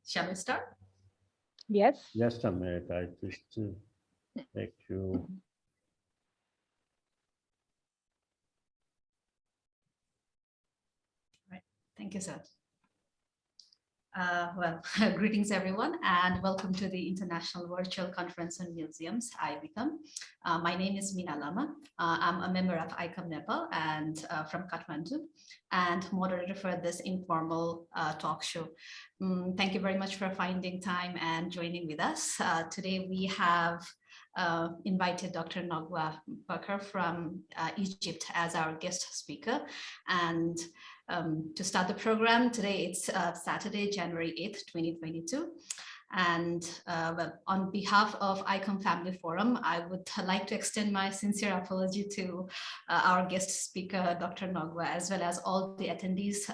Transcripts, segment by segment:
Shall we start? Yes. Just a minute, I just make you. Right. Thank you, sir. Well, greetings everyone, and welcome to the International Virtual Conference on Museums, ICOM. My name is Meena Lama. I'm a member of ICOM Nepal and from Kathmandu, and moderator for this informal talk show. Thank you very much for finding time and joining with us. Today we have invited Dr. Nagwa Bakr from Egypt as our guest speaker. And to start the program today, it's Saturday, January 8th, 2022. And well, on behalf of ICOM Family Forum, I would like to extend my sincere apology to our guest speaker, Dr. Nagwa, as well as all the attendees,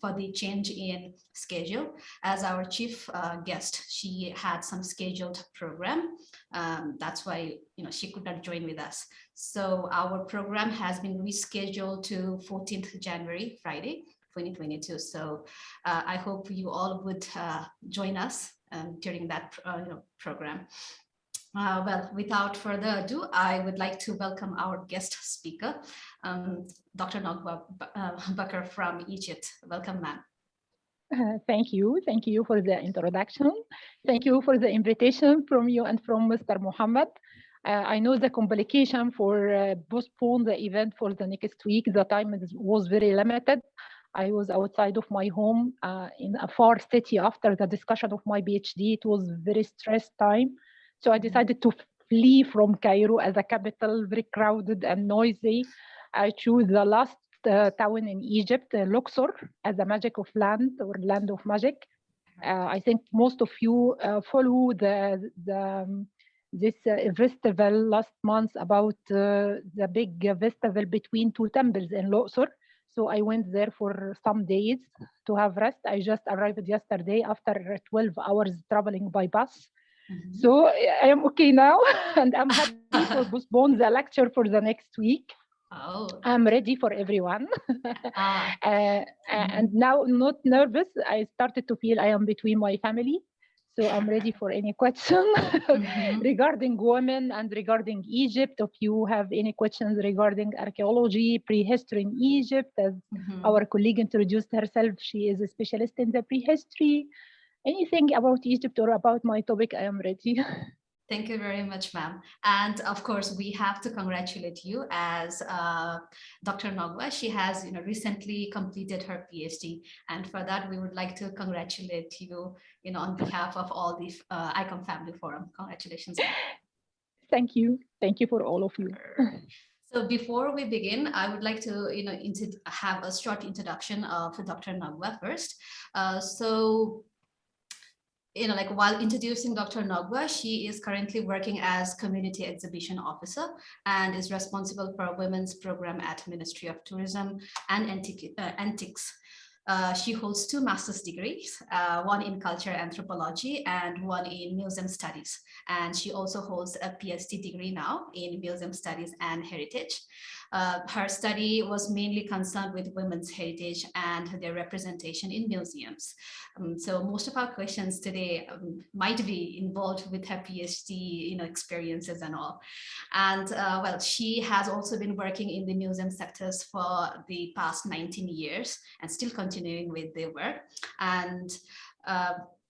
for the change in schedule. As our chief guest, she had some scheduled program. That's why she could not join with us. So our program has been rescheduled to 14th January, Friday, 2022. So I hope you all would join us during that program. Well, without further ado, I would like to welcome our guest speaker, Dr. Nagwa Bakr from Egypt. Welcome, ma'am. Thank you. Thank you for the introduction. Thank you for the invitation from you and from Mr. Muhammad. I know the complication for postpone the event for the next week. The time was very limited. I was outside of my home in a far city after the discussion of my PhD. It was very stressed time. So I decided to flee from Cairo as a capital, very crowded and noisy. I chose the last town in Egypt, Luxor, as a magic of land or land of magic. I think most of you follow this festival last month about the big festival between two temples in Luxor. So I went there for some days to have rest. I just arrived yesterday after 12 hours traveling by bus. So I am okay now, and I'm happy for postpone the lecture for the next week. Oh. I'm ready for everyone. And now not nervous. I started to feel I am between my family. So I'm ready for any question regarding women and regarding Egypt. If you have any questions regarding archaeology, prehistory in Egypt, as our colleague introduced herself, she is a specialist in the prehistory. Anything about Egypt or about my topic, I am ready. Thank you very much, ma'am. And of course, we have to congratulate you as Dr. Nagwa. She has recently completed her PhD. And for that, we would like to congratulate you, on behalf of all the ICOM Family Forum. Congratulations. Thank you. Thank you for all of you. So before we begin, I would like to, have a short introduction of Dr. Nagwa first. While introducing Dr. Nagwa, she is currently working as Community Exhibition Officer and is responsible for a women's program at Ministry of Tourism and Antiques. She holds 2 master's degrees, one in culture anthropology and one in museum studies. And she also holds a PhD degree now in museum studies and heritage. Her study was mainly concerned with women's heritage and their representation in museums. So most of our questions today might be involved with her PhD experiences and all. And well, she has also been working in the museum sectors for the past 19 years and still continuing with their work. And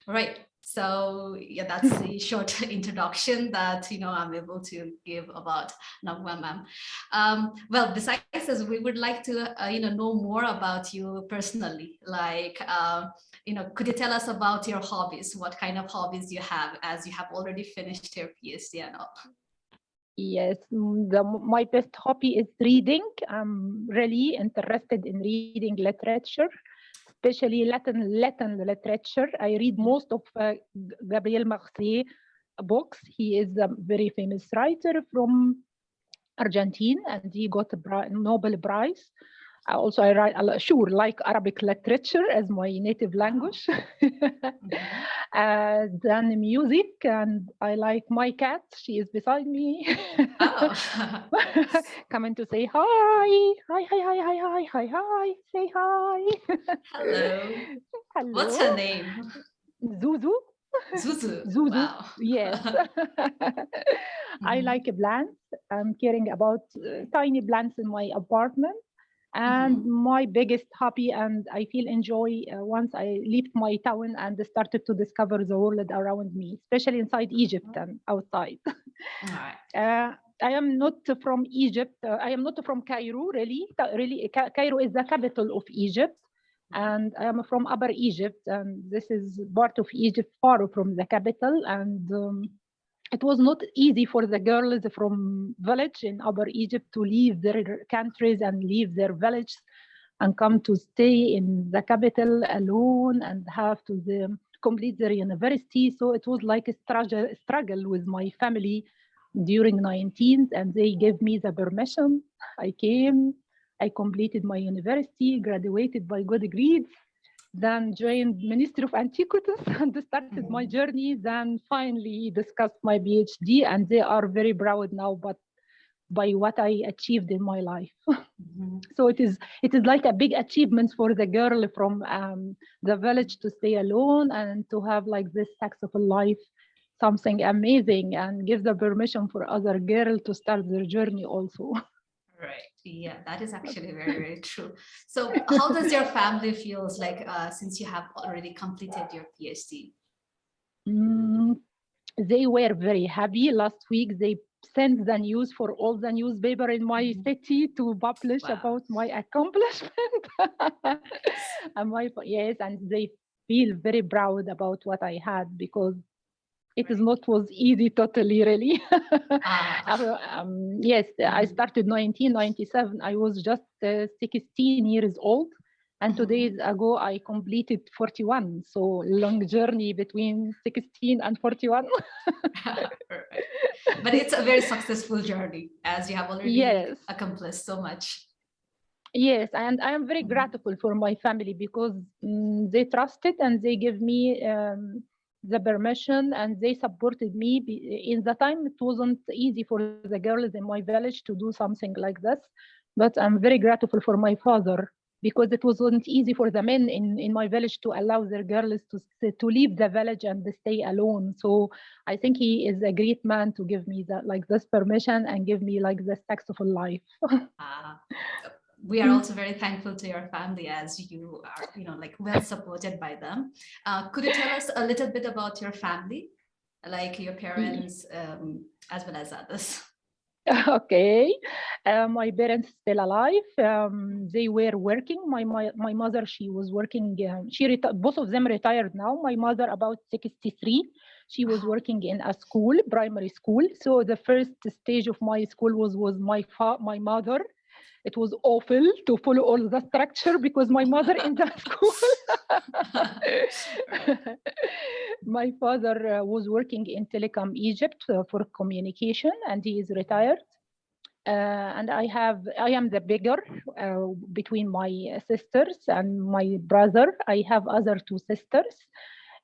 right. So yeah, that's the short introduction that I'm able to give about Nagwa ma'am. Well, besides this, we would like to know more about you personally. Like could you tell us about your hobbies? What kind of hobbies you have, as you have already finished your PhD and all? Yes, my best hobby is reading. I'm really interested in reading literature, especially Latin literature. I read most of Gabriel Marseille books. He is a very famous writer from Argentina, and he got a Nobel Prize. Also, I write like Arabic literature as my native language. Then music, and I like my cat. She is beside me. Oh. Coming to say hi. Hi. Say hi. Hello. Hello. What's her name? Zuzu. Zuzu. Zuzu. Wow. Yes. I Mhm. like plants. I'm caring about tiny plants in my apartment. And Mhm. my biggest hobby, and I feel enjoy once I left my town and started to discover the world around me, especially inside Egypt and outside. All right. I am not from Egypt. I am not from Cairo, really. Really, Cairo is the capital of Egypt, and I am from Upper Egypt, and this is part of Egypt far from the capital. And it was not easy for the girls from village in Upper Egypt to leave their countries and leave their villages and come to stay in the capital alone and have to complete their university. So it was like a struggle with my family during 19th, and they gave me the permission. I came, I completed my university, graduated by good grades, then joined Ministry of Antiquities and started my Mhm. journey, then finally discussed my PhD, and they are very proud now but by what I achieved in my life. Mhm. So it is like a big achievement for the girl from the village to stay alone and to have like this successful life, something amazing, and give the permission for other girl to start their journey also. Right. Yeah, that is actually very, very true. So how does your family feels like since you have already completed your PhD? Mm, they were very happy. Last week, they sent the news for all the newspaper in my Mhm. city to publish Wow. about my accomplishment. And yes, and they feel very proud about what I had because it is Right. not was easy totally really. Ah. Yes, I Mhm. started 1997. I was just 16 years old, and 2 days Mhm. ago I completed 41. So long journey between 16 and 41. Right. But it's a very successful journey as you have already Yes, accomplished so much. yes, and I am very Mhm. grateful for my family because they trusted and they give me the permission and they supported me. In the time, it wasn't easy for the girls in my village to do something like this, but I'm very grateful for my father because it wasn't easy for the men in my village to allow their girls to leave the village and stay alone. So I think he is a great man to give me that like this permission and give me like this successful life. Ah, we are also very thankful to your family as you are, like well supported by them. Could you tell us a little bit about your family, like your parents, as well as others? Okay, my parents still alive. They were working. My mother, she was working. Both of them retired now. My mother about 63. She was Wow. working in a school, primary school. So the first stage of my school was my mother. It was awful to follow all the structure because my mother in the school. Right. My father was working in Telecom Egypt for communication, and he is retired. And I am the bigger between my sisters and my brother. I have other two sisters.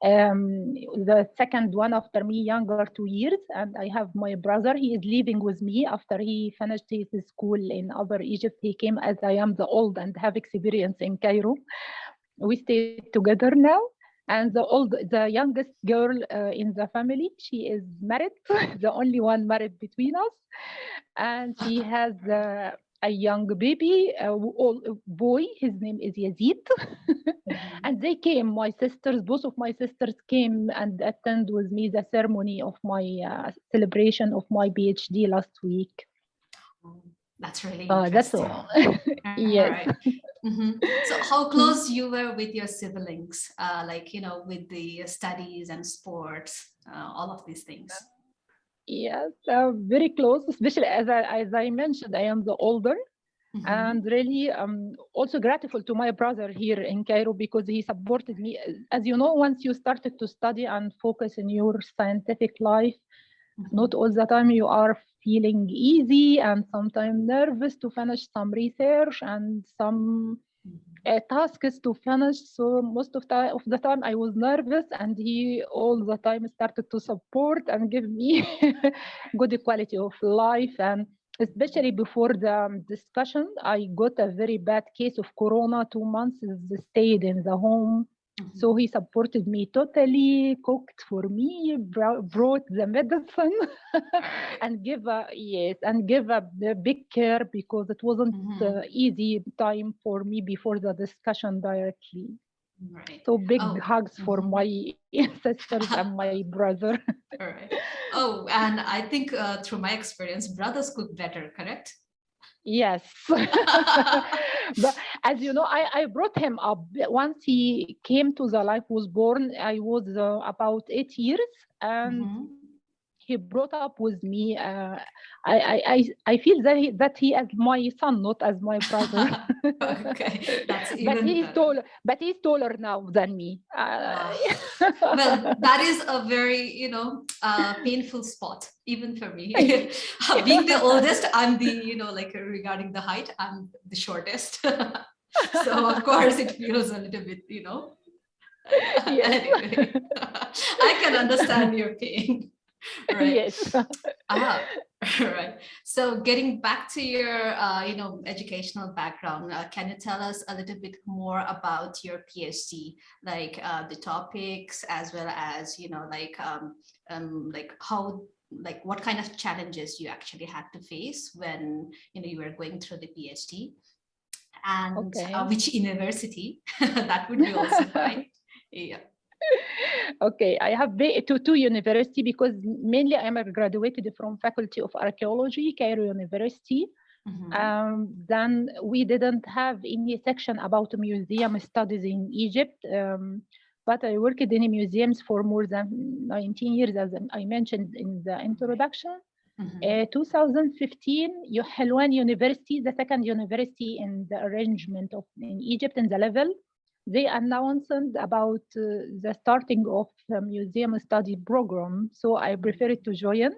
The second one after me, younger 2 years, and I have my brother. He is living with me after he finished his school in Upper Egypt. He came as I am the old and have experience in Cairo. We stay together now. And the youngest girl in the family, she is married, the only one married between us, and she has a young baby, a boy. His name is Yazid. Mhm. And they came, my sisters, both of my sisters came and attend with me the ceremony of my celebration of my PhD last week. Oh, that's really That's interesting. all. All Yes. right. So how close you were with your siblings, like, with the studies and sports, all of these things? Yes, very close, especially as I mentioned, I am the older. And Mhm. really also grateful to my brother here in Cairo because he supported me. As you know, once you started to study and focus in your scientific life, not Mhm. all the time you are feeling easy and sometimes nervous to finish some research and some Mhm. tasks to finish. So most of the time I was nervous, and he all the time started to support and give me good quality of life. And especially before the discussion, I got a very bad case of corona. 2 months stayed in the home. So he supported me totally, cooked for me, brought the medicine, and give a big care, because it wasn't easy time for me before the discussion directly. Right. So big hugs for my sisters and my brother. All right. Oh, and I think through my experience, brothers cook better, correct? Yes. But as you know, I brought him up. Once he came to the life, was born, I was about 8 years, and he brought up with me. I feel that he is my son, not as my brother. Okay, that's But even he's better. taller. But he's taller now than me. Well, that is a very, painful spot, even for me. Being the oldest, I'm the, like regarding the height, I'm the shortest. So of course it feels a little bit, Yes. Anyway, I can understand your pain. Right. Yes. Right. So getting back to your, educational background, can you tell us a little bit more about your PhD, like the topics, as well as, like how, like what kind of challenges you actually had to face when, you were going through the PhD, and which university? That would be also fine. Yeah. Okay, I have been to two university, because mainly I am graduated from Faculty of Archaeology, Cairo University. Then we didn't have any section about museum studies in Egypt, but I worked in museums for more than 19 years, as I mentioned in the introduction. 2015, Helwan University, the second university in the arrangement of in Egypt in the level, they announced about the starting of the museum study program. So I preferred to join.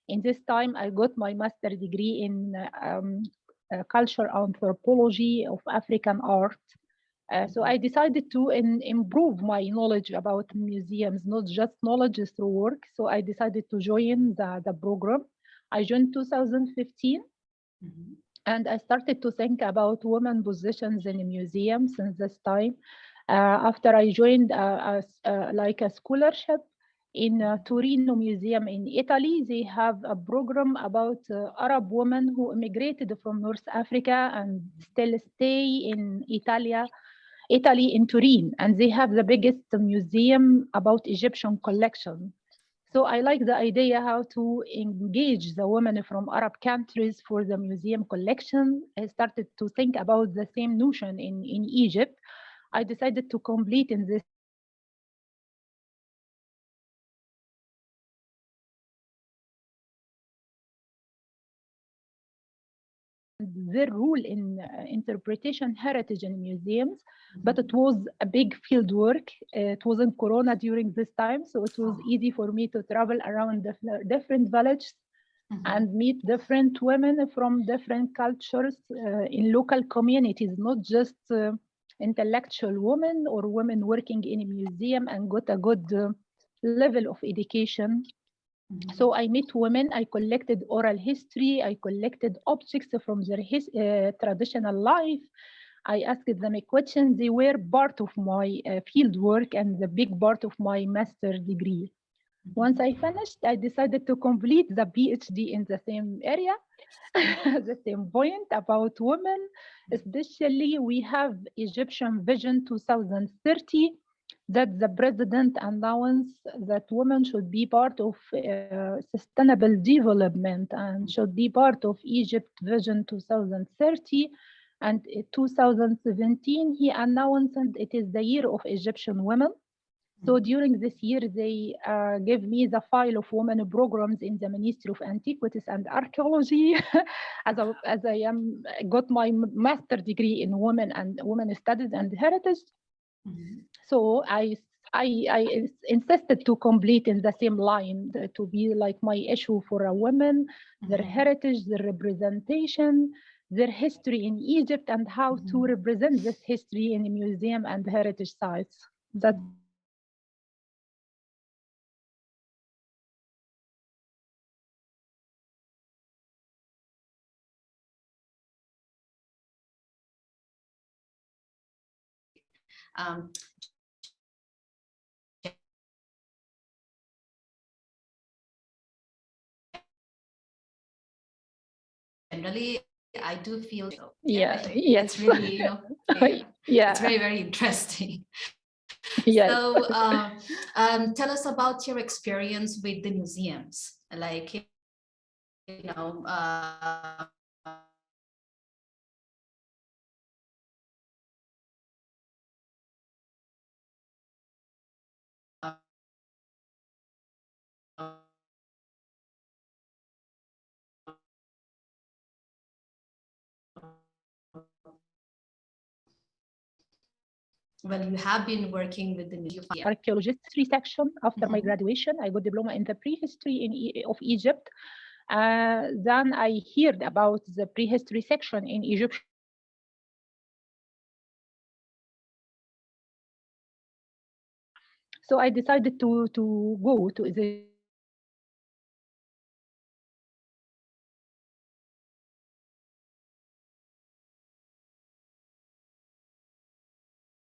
In this time, I got my master's degree in cultural anthropology of African art. So I decided to improve my knowledge about museums, not just knowledge through work. So I decided to join the program. I joined 2015. And I started to think about women positions in a museum since this time. After I joined like a scholarship in Torino Museum in Italy, they have a program about Arab women who immigrated from North Africa and still stay in Italy in Turin, and they have the biggest museum about Egyptian collection. So I like the idea how to engage the women from Arab countries for the museum collection. I started to think about the same notion in Egypt. I decided to complete in this their role in interpretation heritage in museums, but it was a big field work. It wasn't Corona during this time, so it was easy for me to travel around different villages and meet different women from different cultures in local communities, not just intellectual women or women working in a museum and got a good level of education. So I met women, I collected oral history, I collected objects from their traditional life. I asked them a question. They were part of my field work and the big part of my master's degree. Once I finished, I decided to complete the PhD in the same area, the same point about women. Especially, we have Egyptian Vision 2030 that the president announced that women should be part of sustainable development and should be part of Egypt Vision 2030. And in 2017, he announced it is the year of Egyptian women. So during this year, they gave me the file of women programs in the Ministry of Antiquities and Archaeology, as I got my master degree in women studies and heritage. So I insisted to complete in the same line to be like my issue for a woman, their heritage, their representation, their history in Egypt, and how to represent this history in a museum and heritage sites. That's generally, I do feel, yes. it's really, Yeah, it's very, very interesting. yes. So tell us about your experience with the museums, like, well, you have been working with the museum. Archaeologist history section after my graduation. I got diploma in the prehistory of Egypt. Then I heard about the prehistory section in Egypt. So I decided to go to the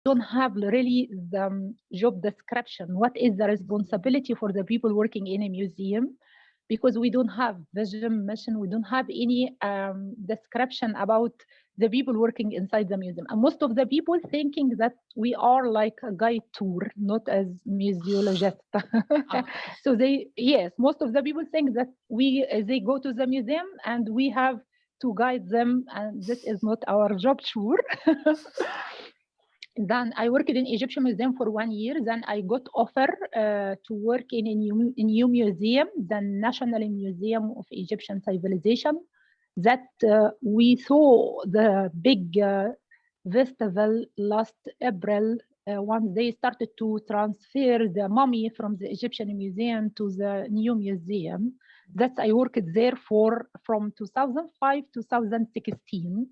don't have really the job description. What is the responsibility for the people working in a museum? Because we don't have vision, mission, we don't have any description about the people working inside the museum. And most of the people thinking that we are like a guide tour, not as museologists. So most of the people think that they go to the museum and we have to guide them, and this is not our job, sure. Then I worked in Egyptian museum for 1 year. Then I got offer to work in a new museum, the National Museum of Egyptian Civilization. That we saw the big festival last April. Once they started to transfer the mummy from the Egyptian museum to the new museum. That I worked there from 2005 to 2016.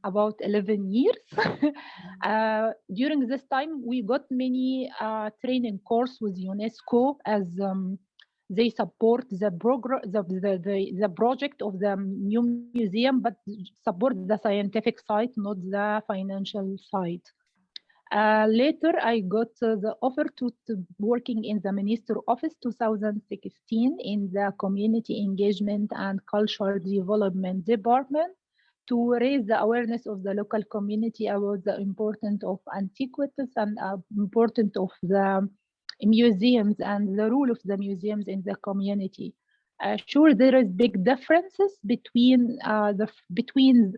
About 11 years. During this time, we got many training course with UNESCO as they support the project of the new museum, but support the scientific side, not the financial side. Later, I got the offer to working in the Minister Office 2016 in the Community Engagement and Cultural Development Department, to raise the awareness of the local community about the importance of antiquities and importance of the museums and the role of the museums in the community. Sure, there is big differences between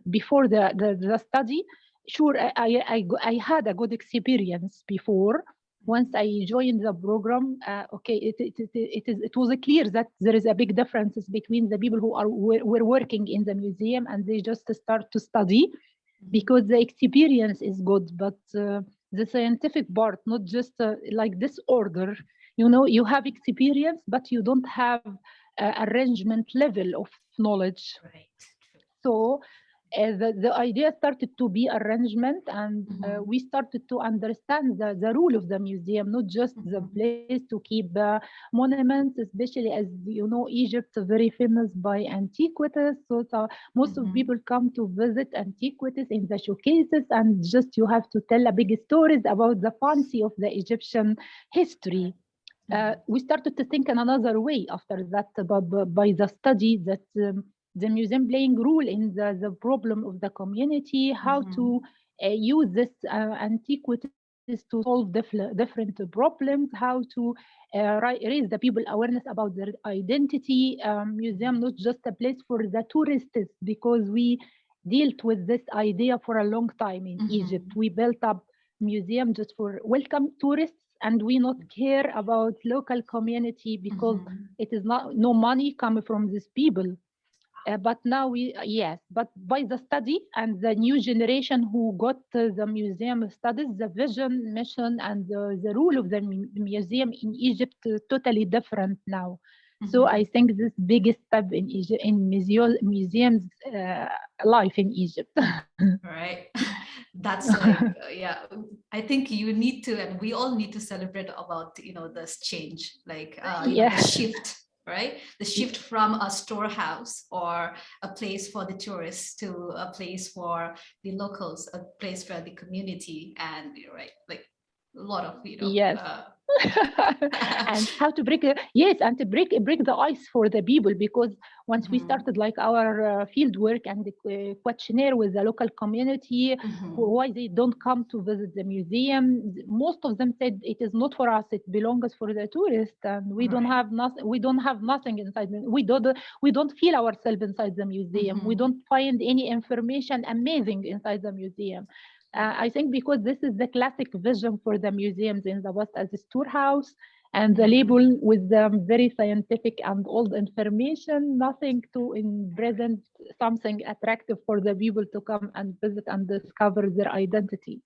before the study. Sure, I had a good experience before. Once I joined the program, it was clear that there is a big differences between the people who were working in the museum and they just start to study, because the experience is good, but the scientific part, not just like this order. You have experience, but you don't have arrangement level of knowledge. Right. So the idea started to be arrangement, and we started to understand the role of the museum, not just the place to keep monuments, especially as you know, Egypt is very famous by antiquities. So most of people come to visit antiquities in the showcases, and just you have to tell a big stories about the fancy of the Egyptian history. We started to think in another way after that, by the study that the museum playing role in the problem of the community, how to use this antiquities to solve different problems, how to raise the people awareness about their identity. Museum not just a place for the tourists, because we dealt with this idea for a long time in Egypt. We built up museum just for welcome tourists, and we not care about local community because it is no money coming from these people. But now but by the study and the new generation who got the museum studies, the vision, mission, and the role of the museum in Egypt totally different now. So I think this biggest step in Egypt, in museums life in Egypt. Right. That's like, I think you need to, and we all need to celebrate about, this change, like, the shift. Right? The shift from a storehouse or a place for the tourists to a place for the locals, a place for the community, and right, like a lot of and how to break and to break the ice for the people, because once we started like our field work and the questionnaire with the local community, why they don't come to visit the museum, most of them said it is not for us, it belongs for the tourists, and we don't have nothing, we don't have nothing inside we don't feel ourselves inside the museum, we don't find any information amazing inside the museum. I think because this is the classic vision for the museums in the West as a storehouse, and the label with the very scientific and old information, nothing to present something attractive for the people to come and visit and discover their identity.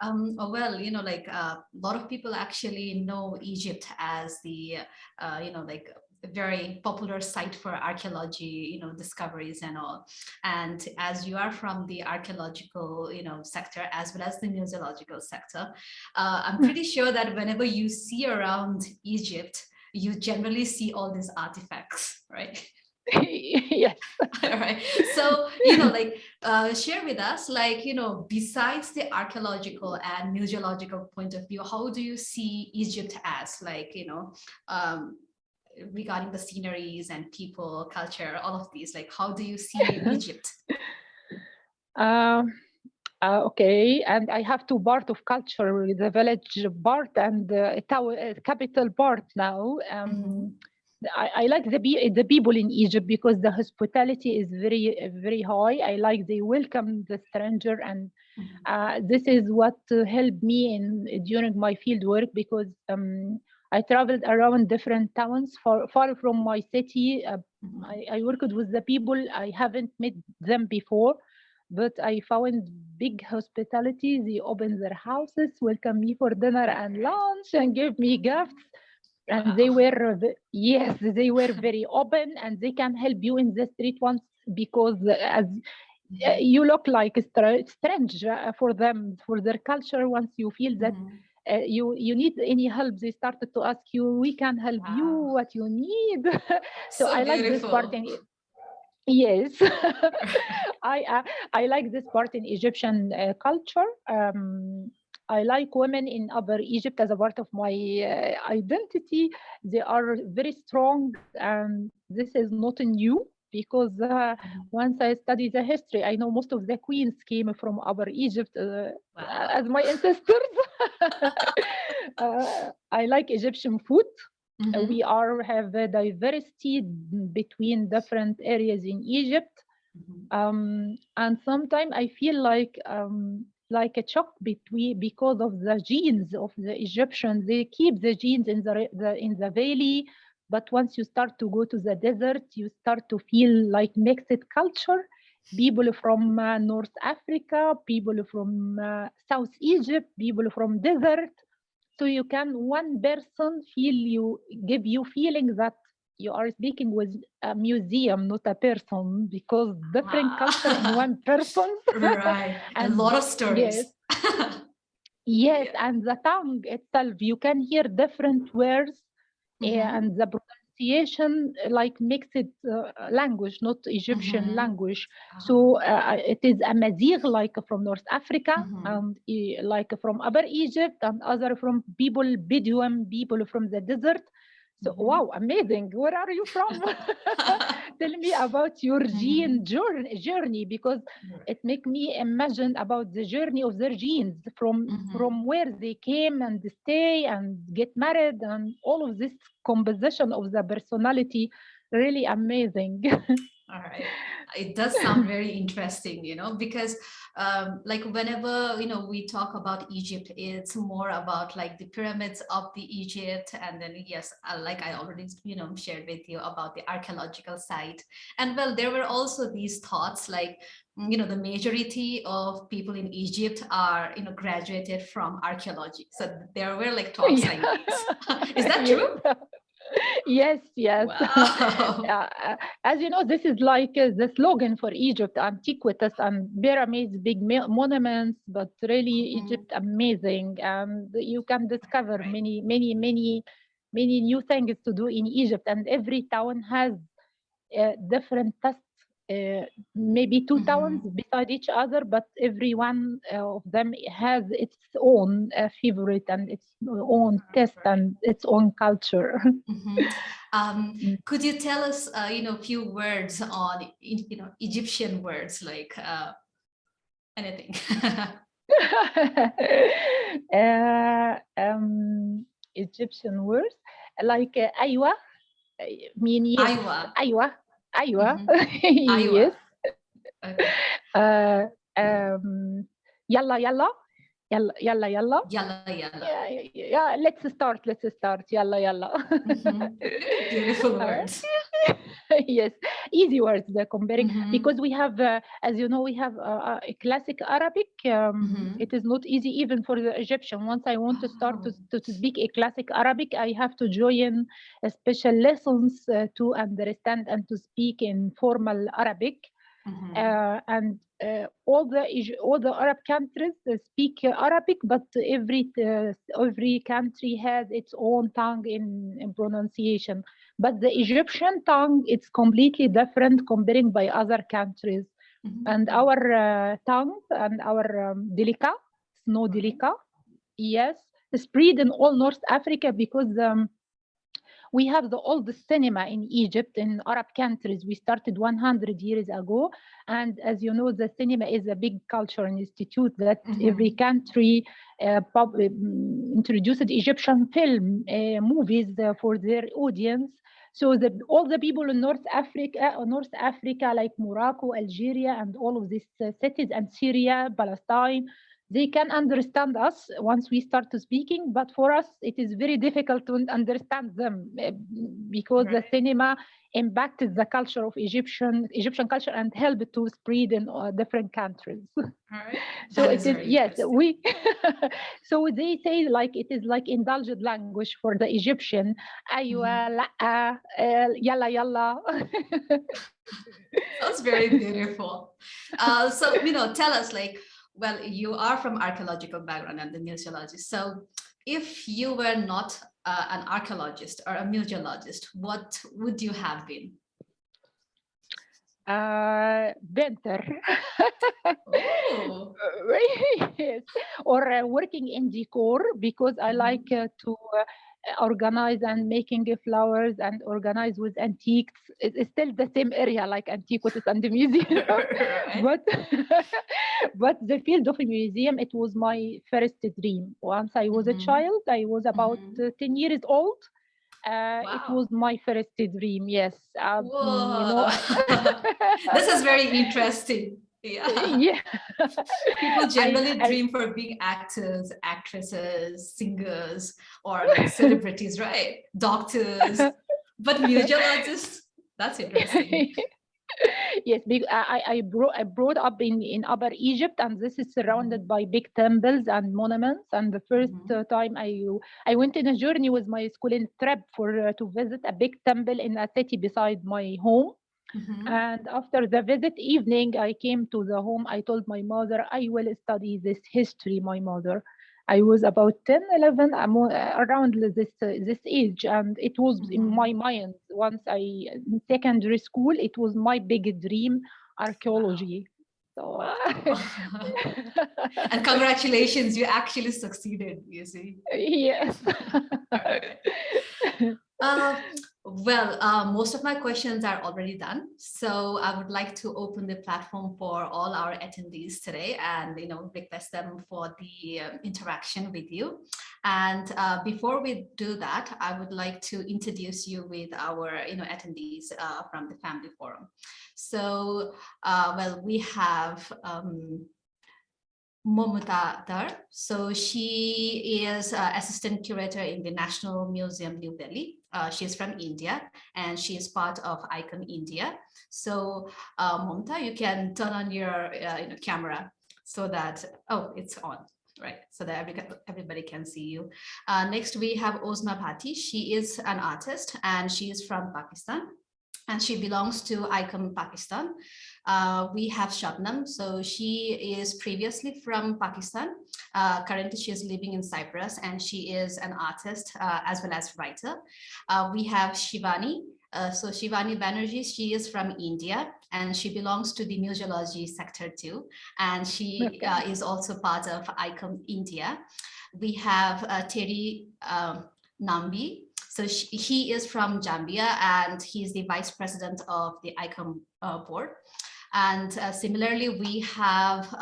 Well, like a lot of people actually know Egypt as the, like a very popular site for archaeology, discoveries and all. And as you are from the archaeological, sector, as well as the museological sector, I'm pretty sure that whenever you see around Egypt, you generally see all these artifacts, right? Yes. All right. So, share with us, besides the archaeological and museological point of view, how do you see Egypt as, regarding the sceneries and people, culture, all of these, how do you see Egypt? Okay, and I have two part of culture, the village part and the capital part now. I like the people in Egypt because the hospitality is very high. I like they welcome the stranger, and this is what helped me during my field work, because I traveled around different towns far from my city. I worked with the people. I haven't met them before, but I found big hospitality. They opened their houses, welcomed me for dinner and lunch, and gave me gifts. And they were, yes, they were very open, and they can help you in the street once, because as you look like strange for them, for their culture. Once you feel that you need any help, they started to ask you, we can help you, what you need. So I like this part in, yes. I like this part in Egyptian culture. I like women in Upper Egypt as a part of my identity. They are very strong, and this is not new, because once I study the history, I know most of the queens came from Upper Egypt as my ancestors. I like Egyptian food. We have a diversity between different areas in Egypt. And sometimes I feel like a shock because of the genes of the Egyptians. They keep the genes in the valley, but once you start to go to the desert, you start to feel like mixed culture. People from North Africa, people from South Egypt, people from desert. So you can, one person give you feeling that you are speaking with a museum, not a person, because different culture in one person. Right. And a lot of stories. Yes. Yes, and the tongue itself, you can hear different words, and the pronunciation like mixed language, not Egyptian language. So it is a mazigh, like from North Africa, and like from Upper Egypt, and other from Bedouin people from the desert. So wow, amazing. Where are you from? Tell me about your journey, because it make me imagine about the journey of their genes from where they came and stay and get married, and all of this composition of the personality. Really amazing. All right. It does sound very interesting, because whenever, we talk about Egypt, it's more about like the pyramids of the Egypt. And then, yes, like I already, shared with you about the archaeological site. And well, there were also these thoughts like, the majority of people in Egypt are, graduated from archaeology. So there were like talks like this. Is that true? Yes. Wow. As you know, this is like the slogan for Egypt: antiquities and pyramids, big monuments. But really, Egypt amazing, and you can discover many new things to do in Egypt. And every town has different tests maybe two towns beside each other, but every one of them has its own favorite and its own taste and its own culture. Could you tell us, a few words on, Egyptian words, like anything? Egyptian words like aywa, mean yes. Aywa. Aywa. Aywa. Aywa. Yes. Okay. Yalla yalla. Yalla yalla yalla. Yalla yalla. Yeah, let's start. Yalla yalla. Beautiful words. Yes, easy words they're comparing because we have, as you know, we have a classic Arabic. It is not easy even for the Egyptian. Once I want to start to speak a classic Arabic, I have to join special lessons to understand and to speak in formal Arabic. And all the Arab countries speak Arabic, but every country has its own tongue in pronunciation. But the Egyptian tongue, it's completely different comparing by other countries. And our tongue and our delika, snow delika, yes, spread in all North Africa because we have the oldest cinema in Egypt, in Arab countries. We started 100 years ago. And as you know, the cinema is a big cultural institute that every country introduced Egyptian film, movies for their audience. So all the people in North Africa, like Morocco, Algeria, and all of these cities, and Syria, Palestine, they can understand us once we start to speaking, but for us, it is very difficult to understand them because the cinema impacted the culture of Egyptian culture and helped to spread in different countries. So it is, yes, we, so they say like it is like indulgent language for the Egyptian. Aywa, la'a, yalla, yalla. Sounds very beautiful. So, tell us, like, well, you are from archaeological background and the museologist. So if you were not an archaeologist or a museologist, what would you have been? Painter. Yes. Or working in decor because I like to organize and making flowers and organize with antiques. It's still the same area like antiquities and the museum. But the field of a museum, it was my first dream. Once I was a child, I was about 10 years old. It was my first dream, yes. This is very interesting. Yeah. People generally dream for being actors, actresses, singers, or like celebrities, right? Doctors, but museologists, that's interesting. Yes, I brought up in Upper Egypt, and this is surrounded by big temples and monuments. And the first time I went in a journey with my school in trip to visit a big temple in a city beside my home. And after the visit evening, I came to the home. I told my mother, I will study this history, my mother. I was about 10, 11, around this age. And it was in my mind. Once in secondary school, it was my big dream, archaeology. Wow. So, and congratulations, you actually succeeded, you see. Yes. Well, most of my questions are already done. So I would like to open the platform for all our attendees today and, request them for the interaction with you. And before we do that, I would like to introduce you with our, attendees from the Family Forum. So, well, we have Momita Dar. So she is assistant curator in the National Museum, New Delhi. She's from India and she is part of ICOM India. So Momita, you can turn on your camera so that, oh, it's on, right? So that everybody can see you. Next, we have Ozma Bhatti. She is an artist and she is from Pakistan. And she belongs to ICOM Pakistan. We have Shabnam. So she is previously from Pakistan. Currently, she is living in Cyprus and she is an artist as well as writer. We have Shivani. So Shivani Banerjee, she is from India and she belongs to the museology sector too. And she is also part of ICOM India. We have Terry Nambi. So he is from Zambia and he's the vice president of the ICOM board. And similarly, we have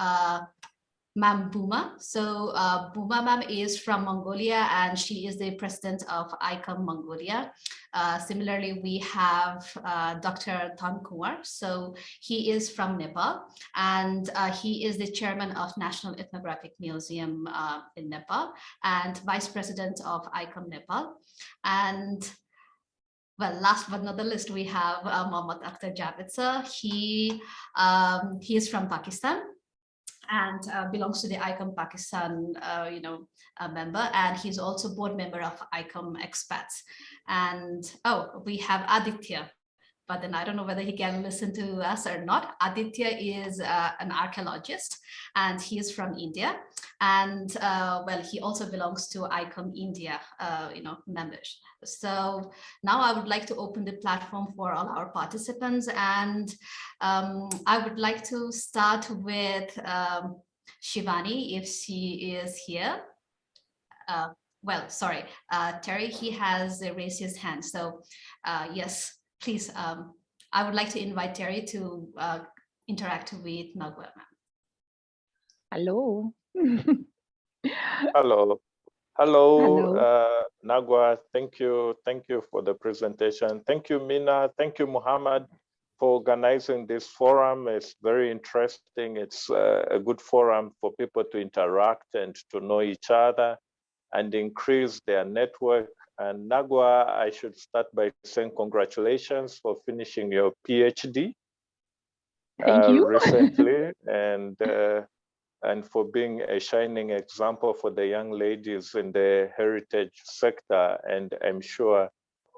Ma'am Buma. So Buma ma'am is from Mongolia and she is the president of ICOM Mongolia. Similarly, we have Dr. Dhan Kumar. So he is from Nepal and he is the chairman of National Ethnographic Museum in Nepal and vice president of ICOM Nepal. And well, last but not the least, we have Mohammad Akhtar Javed sir. He is from Pakistan and belongs to the ICOM Pakistan, member, and he's also board member of ICOM Expats. And we have Aditya, but then I don't know whether he can listen to us or not. Aditya is an archaeologist and he is from India. And well, he also belongs to ICOM India, members. So now I would like to open the platform for all our participants. And I would like to start with Shivani, if she is here. Well, sorry, Terry, he has raised his hand. So yes, please, I would like to invite Terry to interact with Nagwa. Hello. Hello. Hello, Nagwa. Thank you for the presentation. Thank you, Mina. Thank you, Muhammad, for organizing this forum. It's very interesting. It's a good forum for people to interact and to know each other and increase their network. And Nagwa, I should start by saying congratulations for finishing your PhD. Thank you. Recently, and for being a shining example for the young ladies in the heritage sector. And I'm sure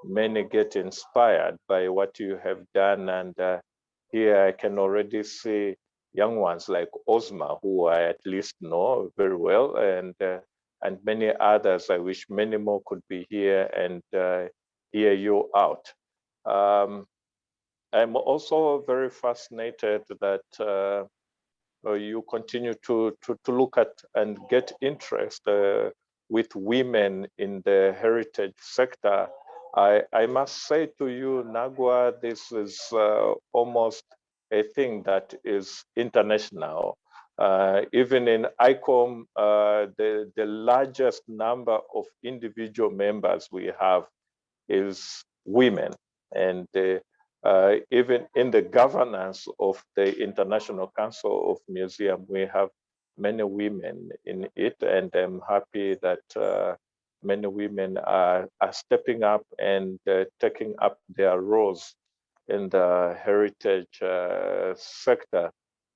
many get inspired by what you have done. And here I can already see young ones like Ozma, who I at least know very well, and many others. I wish many more could be here and hear you out. I'm also very fascinated that you continue to look at and get interest with women in the heritage sector. I must say to you, Nagwa, this is almost a thing that is international. Even in ICOM, the largest number of individual members we have is women. And even in the governance of the International Council of Museums, we have many women in it, and I'm happy that many women are stepping up and taking up their roles in the heritage sector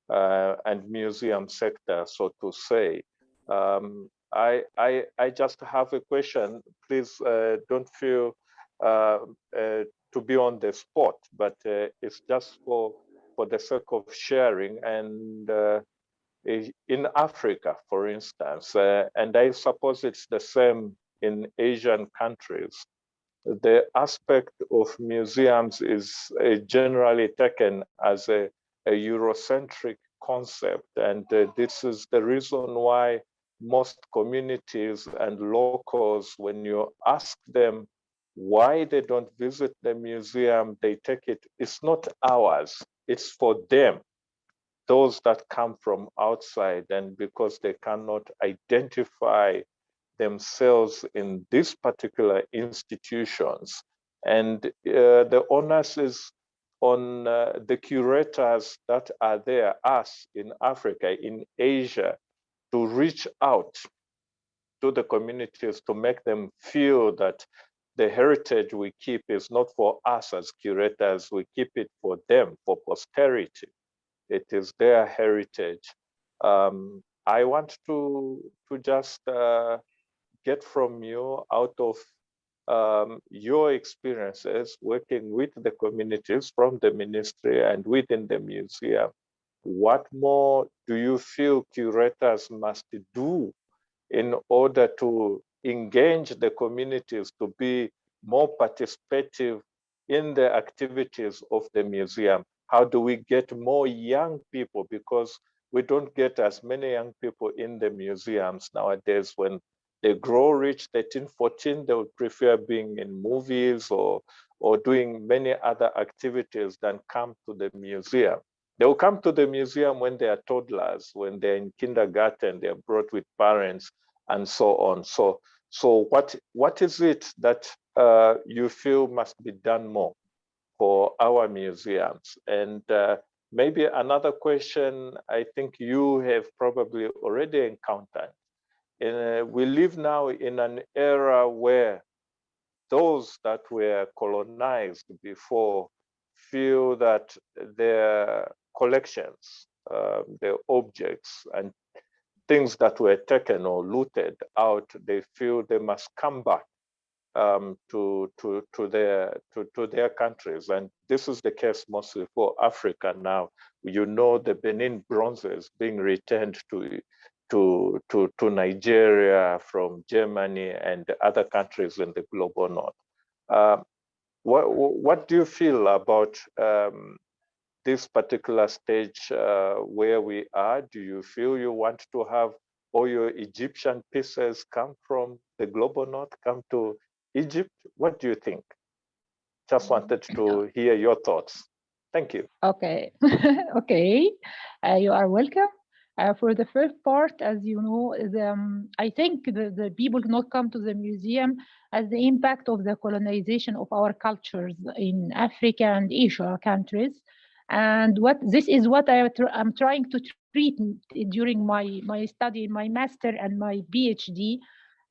and museum sector, so to say. I just have a question. Please don't feel to be on the spot, but it's just for the sake of sharing. And in Africa, for instance, and I suppose it's the same in Asian countries, the aspect of museums is generally taken as a Eurocentric concept. And this is the reason why most communities and locals, when you ask them why they don't visit the museum, they take it's not ours, it's for them, those that come from outside. And because they cannot identify themselves in these particular institutions, and the onus is on the curators that are there, us in Africa, in Asia, to reach out to the communities to make them feel that the heritage we keep is not for us as curators, we keep it for them, for posterity. It is their heritage. I want to just get from you, out of your experiences working with the communities from the ministry and within the museum, what more do you feel curators must do in order to engage the communities to be more participative in the activities of the museum? How do we get more young people? Because we don't get as many young people in the museums nowadays. When they grow rich, 13, 14, they would prefer being in movies or doing many other activities than come to the museum. They will come to the museum when they are toddlers, when they're in kindergarten, they're brought with parents and so on. So what is it that you feel must be done more for our museums? And maybe another question I think you have probably already encountered. We live now in an era where those that were colonized before feel that their collections, their objects and things that were taken or looted out, they feel they must come back to their countries. And this is the case mostly for Africa now. You know, the Benin bronzes being returned to Nigeria from Germany and other countries in the global north. What do you feel about this particular stage where we are? Do you feel you want to have all your Egyptian pieces come from the global north, come to Egypt? What do you think? Just wanted to hear your thoughts. Thank you. Okay, okay, you are welcome. For the first part, as you know, I think the people not come to the museum as the impact of the colonization of our cultures in Africa and Asia countries. And this is what I'm trying to treat during my study, my master and my PhD.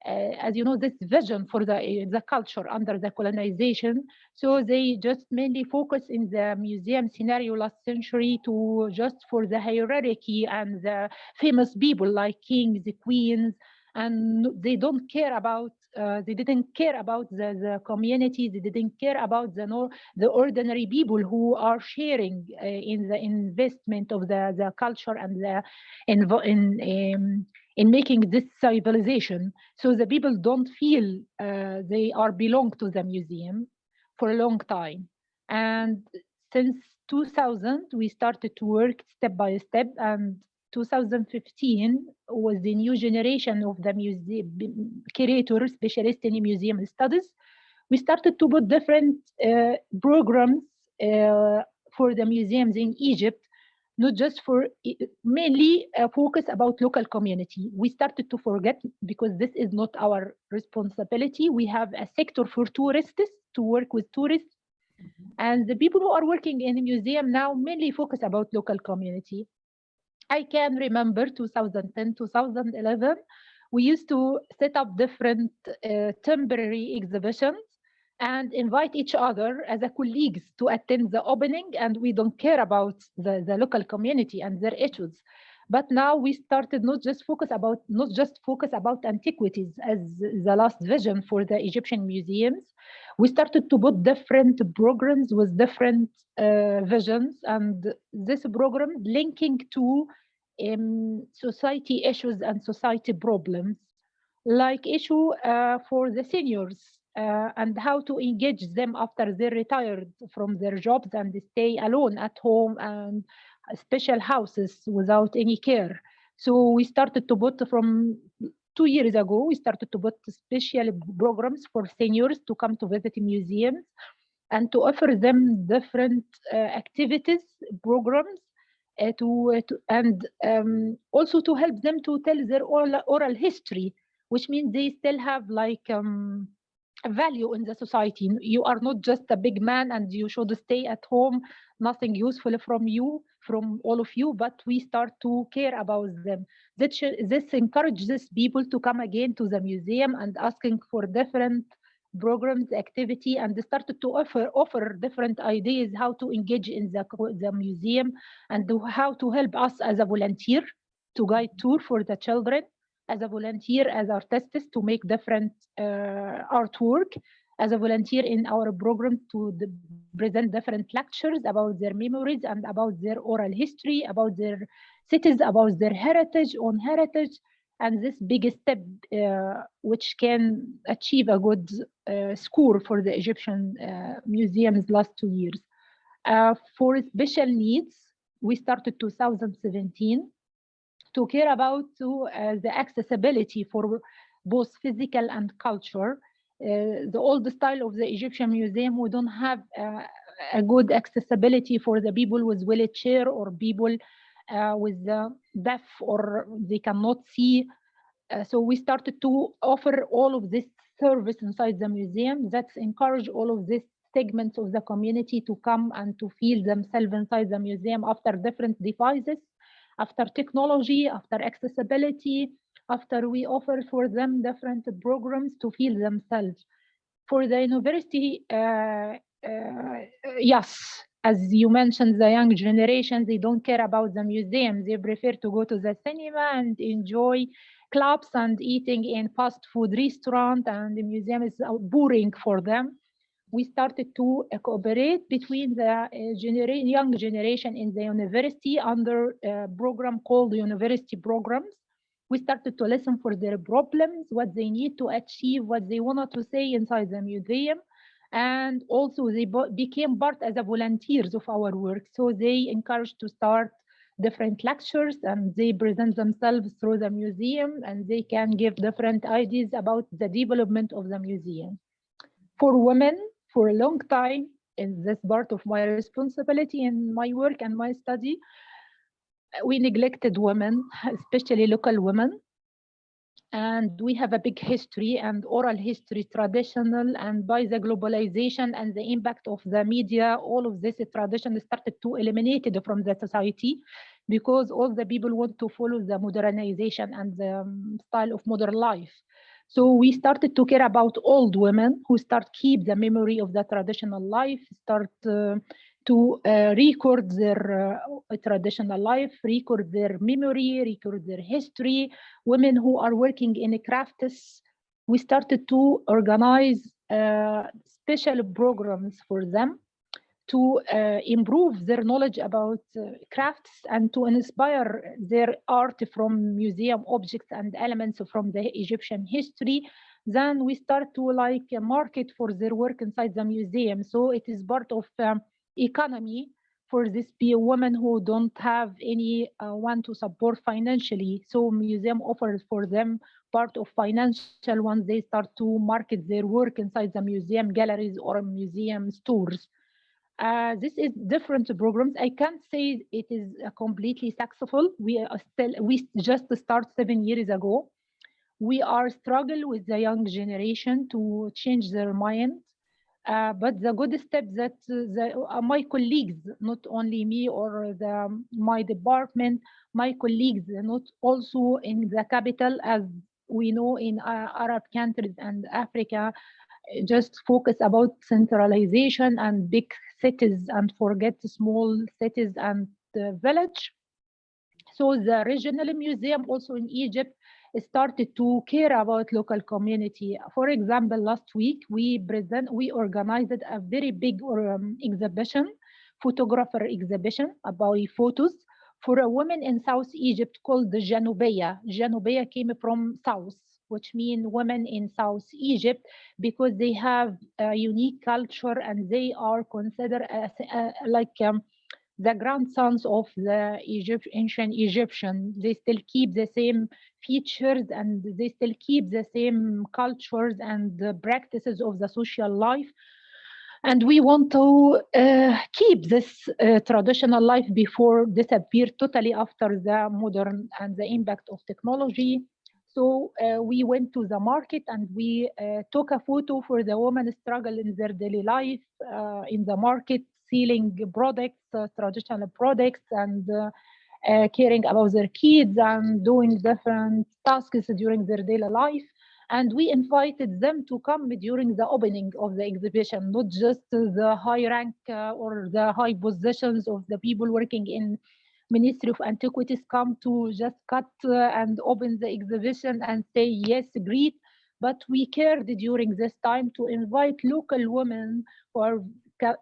As you know, this vision for the culture under the colonization. So they just mainly focus in the museum scenario last century to just for the hierarchy and the famous people like kings, queens, and they don't care about, they didn't care about the community, they didn't care about the ordinary people who are sharing in the investment of the culture and the in making this civilization. So the people don't feel they are belong to the museum for a long time. And since 2000, we started to work step by step, and 2015 was the new generation of the museum curator specialist in museum studies. We started to put different programs for the museums in Egypt, not just for mainly focus about local community. We started to forget, because this is not our responsibility. We have a sector for tourists to work with tourists. And the people who are working in the museum now mainly focus about local community. I can remember 2010, 2011, we used to set up different temporary exhibitions and invite each other as a colleagues to attend the opening, and we don't care about the local community and their issues. But now we started not just focus about antiquities as the last vision for the Egyptian museums. We started to put different programs with different visions, and this program linking to society issues and society problems, like issue for the seniors and how to engage them after they're retired from their jobs and they stay alone at home and special houses without any care. So we started to put, from 2 years ago, we started to put special programs for seniors to come to visit museums and to offer them different activities, programs, also to help them to tell their oral history, which means they still have like a value in the society. You are not just a big man and you should stay at home, nothing useful from all of you, but we start to care about them. This encourages people to come again to the museum and asking for different programs, activity, and they started to offer different ideas how to engage in the museum and how to help us as a volunteer to guide tour for the children, as a volunteer, as artists to make different artwork, as a volunteer in our program to present different lectures about their memories and about their oral history, about their cities, about their heritage, own heritage. And this big step, which can achieve a good score for the Egyptian museums last 2 years. For special needs, we started 2017 to care about the accessibility for both physical and culture. The old style of the Egyptian museum, we don't have a good accessibility for the people with wheelchair or people with deaf or they cannot see. So we started to offer all of this service inside the museum that encourage all of these segments of the community to come and to feel themselves inside the museum after different devices, after technology, after accessibility, after we offer for them different programs to feel themselves. For the university, yes, as you mentioned, the young generation, they don't care about the museum. They prefer to go to the cinema and enjoy clubs and eating in fast food restaurant, and the museum is boring for them. We started to cooperate between the young generation in the university under a program called University Programs. We started to listen for their problems, what they need to achieve, what they wanted to say inside the museum. And also they became part as a volunteers of our work. So they encouraged to start different lectures and they present themselves through the museum and they can give different ideas about the development of the museum. For women, for a long time, in this part of my responsibility in my work and my study, we neglected women, especially local women. And we have a big history and oral history, traditional, and by the globalization and the impact of the media, all of this tradition started to eliminate it from the society because all the people want to follow the modernization and the style of modern life. So we started to care about old women who start keep the memory of the traditional life, start to record their traditional life, record their memory, record their history. Women who are working in crafts, we started to organize special programs for them to improve their knowledge about crafts and to inspire their art from museum objects and elements from the Egyptian history. Then we start to like market for their work inside the museum. So it is part of economy for these women who don't have any one to support financially. So museum offers for them part of financial once they start to market their work inside the museum galleries or museum stores. This is different programs. I can't say it is completely successful. We just start 7 years ago. We are struggling with the young generation to change their mind. But the good step that my colleagues, not only me or my department, my colleagues, not also in the capital, as we know in Arab countries and Africa, just focus about centralization and big cities and forget small cities and the village. So the regional museum also in Egypt started to care about local community. For example, last week we organized a very big exhibition, photographer exhibition about photos for a woman in South Egypt called the Janubiya. Janubiya came from South, which means women in South Egypt, because they have a unique culture and they are considered as the grandsons of the ancient Egyptian. They still keep the same features and they still keep the same cultures and the practices of the social life. And we want to keep this traditional life before disappear totally after the modern and the impact of technology. So we went to the market and we took a photo for the women struggle in their daily life in the market, selling products, traditional products, and caring about their kids and doing different tasks during their daily life. And we invited them to come during the opening of the exhibition, not just the high rank or the high positions of the people working in Ministry of Antiquities come to just cut and open the exhibition and say, yes, great. But we cared during this time to invite local women who are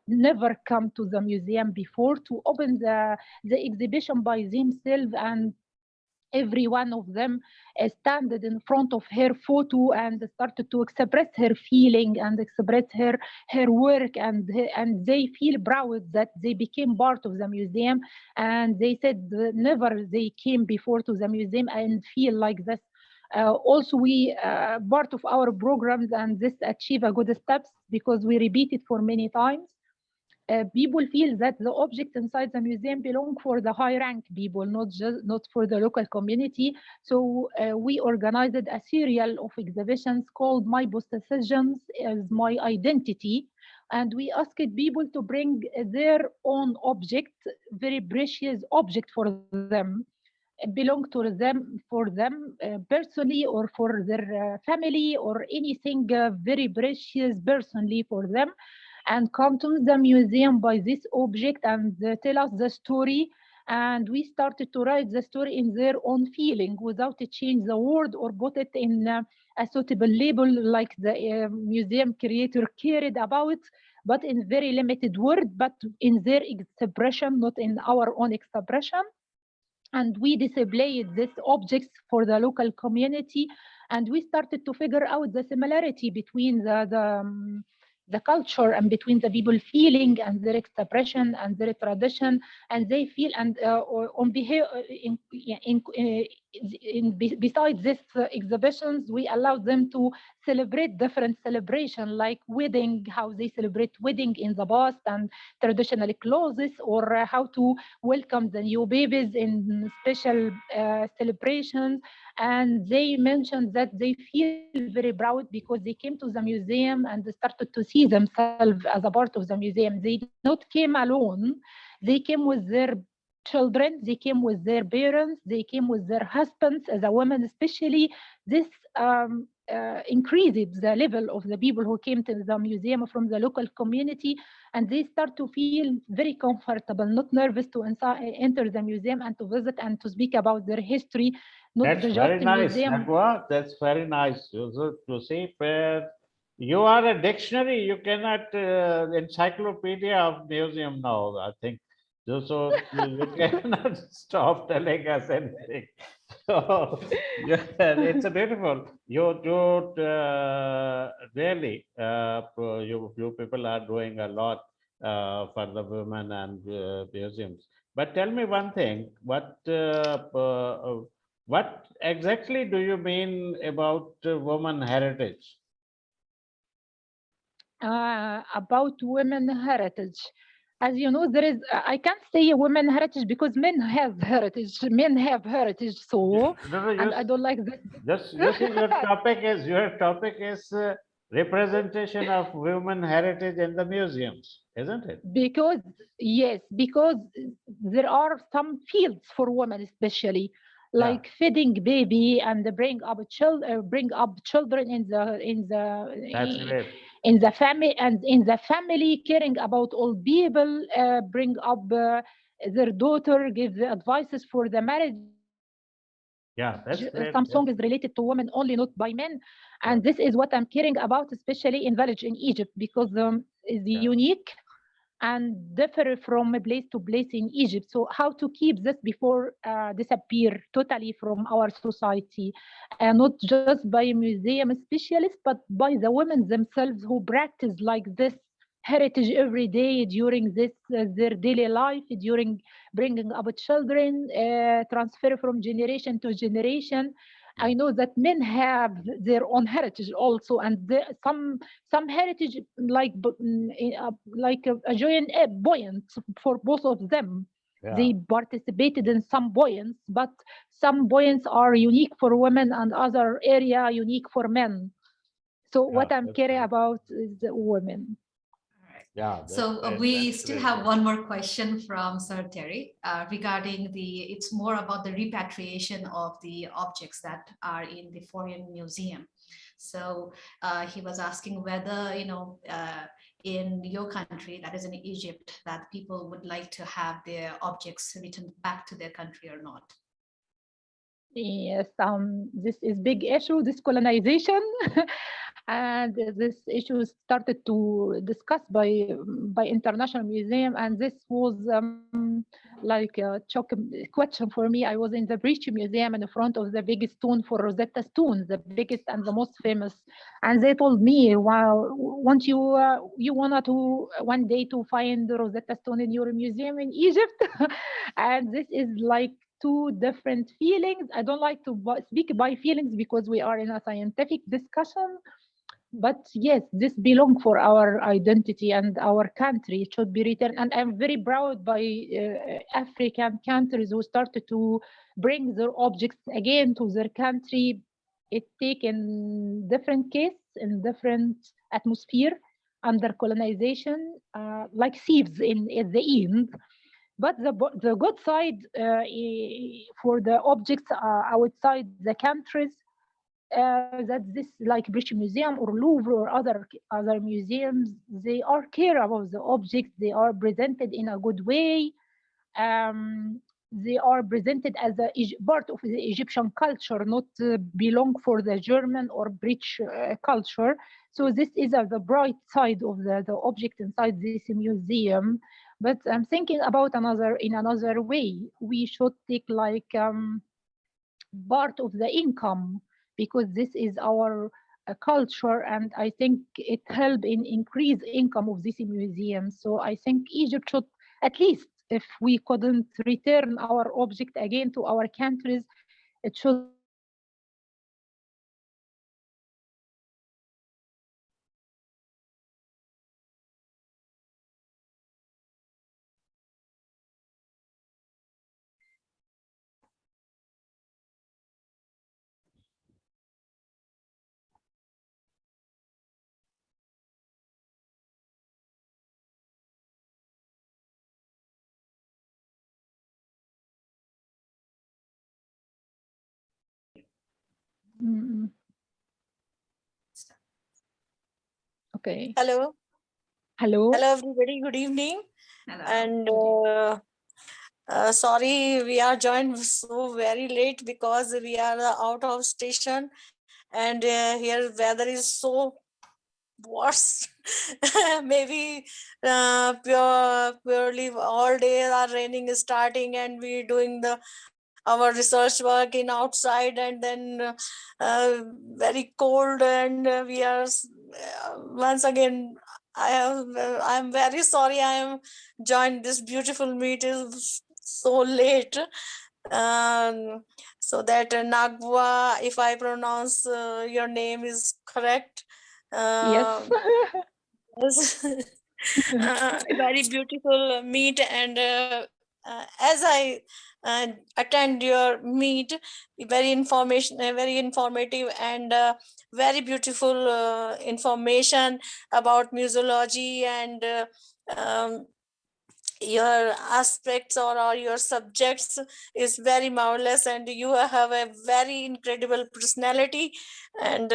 never come to the museum before to open the exhibition by themselves and Every one of them stood in front of her photo and started to express her feeling and express her work, and they feel proud that they became part of the museum, and they said never they came before to the museum and feel like this. Also, we part of our programs, and this achieve a good steps because we repeat it for many times. People feel that the objects inside the museum belong for the high rank people, not for the local community. So we organized a series of exhibitions called My Possessions as My Identity, and we asked people to bring their own object, very precious object for them, belong to them for them personally or for their family or anything very precious personally for them, and come to the museum by this object and tell us the story. And we started to write the story in their own feeling without to change the word or put it in a suitable label like the museum creator cared about, but in very limited word, but in their expression, not in our own expression. And we displayed these objects for the local community, and we started to figure out the similarity between the culture and between the people feeling and their expression and their tradition, and they feel and on behavior besides these exhibitions, we allow them to celebrate different celebration like wedding, how they celebrate wedding in the past and traditional clothes, or how to welcome the new babies in special celebrations. And they mentioned that they feel very proud because they came to the museum and they started to see themselves as a part of the museum. They not came alone, they came with their children, they came with their parents, they came with their husbands. As a woman especially, this increased the level of the people who came to the museum from the local community, and they start to feel very comfortable, not nervous to enter the museum and to visit and to speak about their history. That's very nice, Nagwa. That's very nice. So to see, you are a dictionary. You cannot encyclopedia of museum now. I think so. You cannot stop telling us anything. So yeah, it's a beautiful. You do really. You people are doing a lot for the women and museums. But tell me one thing. What exactly do you mean about women heritage? About women heritage. As you know, there is, I can't say women heritage because men have heritage. Men have heritage, so, and I don't like that. Just you see, your topic is representation of women heritage in the museums, isn't it? Because, yes, because there are some fields for women especially, like feeding baby and bring up children in That's great. in the family, and in the family caring about old people, bring up their daughter, give the advices for the marriage. Yeah, that's great. Some song is related to women only, not by men, and this is what I'm caring about, especially in village in Egypt, because it's unique and differ from place to place in Egypt. So how to keep this before disappear totally from our society, and not just by museum specialists, but by the women themselves who practice like this heritage every day during this their daily life, during bringing up children, transfer from generation to generation. I know that men have their own heritage also, and some heritage like a giant buoyant for both of them. Yeah. They participated in some buoyants, but some buoyants are unique for women and other area unique for men. So what I'm caring about is the women. Yeah. So we still have one more question from Sir Terry regarding it's more about the repatriation of the objects that are in the foreign museum. So he was asking whether, in your country, that is in Egypt, that people would like to have their objects returned back to their country or not. Yes, this is big issue, this colonization. and this issue started to discuss by international museum, and this was like a question for me. I was in the British Museum in front of the biggest stone for Rosetta Stone, the biggest and the most famous, and they told me, "Wow, won't you you wanna to one day to find the Rosetta Stone in your museum in Egypt?" And this is like two different feelings. I don't like to speak by feelings because we are in a scientific discussion. But yes, this belongs for our identity and our country. It should be returned. And I'm very proud by African countries who started to bring their objects again to their country. It taken different case in different atmosphere under colonization, like thieves at the end. But the good side for the objects outside the countries, that this like British Museum or Louvre or other museums, they are care about the objects. They are presented in a good way. They are presented as a part of the Egyptian culture, not belong for the German or British culture. So this is the bright side of the object inside this museum. But I'm thinking about another way. We should take like part of the income, because this is our culture, and I think it help in increase income of this museum. So I think Egypt should, at least if we couldn't return our object again to our countries, it should Okay. Hello. Hello. Hello, everybody. Good evening. Hello. And sorry, we are joined so very late because we are out of station, and here weather is so worse. Maybe purely all day our raining is starting, and we doing our research work in outside, and then very cold, and we are once again. I'm very sorry. I am joined this beautiful meet is so late. So that Nagwa, if I pronounce your name is correct. Yes. Very beautiful meet, and as I attend your meet, very informative, and very beautiful information about museology, and your aspects or your subjects is very marvelous, and you have a very incredible personality, and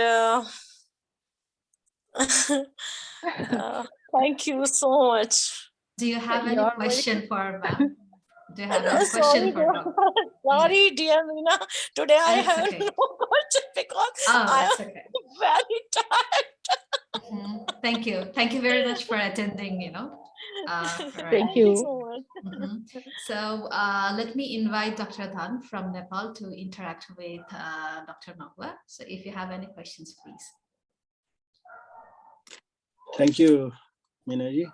thank you so much. Do you have any question for ma'am? Do you have any Sorry, question for ma'am? sorry, dear Meena. Today I It's have okay. no question because Oh, I it's am okay. very tired. Thank you. Thank you very much for attending, right. Thank you so much. So let me invite Dr. Tan from Nepal to interact with Dr. Nagwa. So if you have any questions, please. Thank you, Minaji.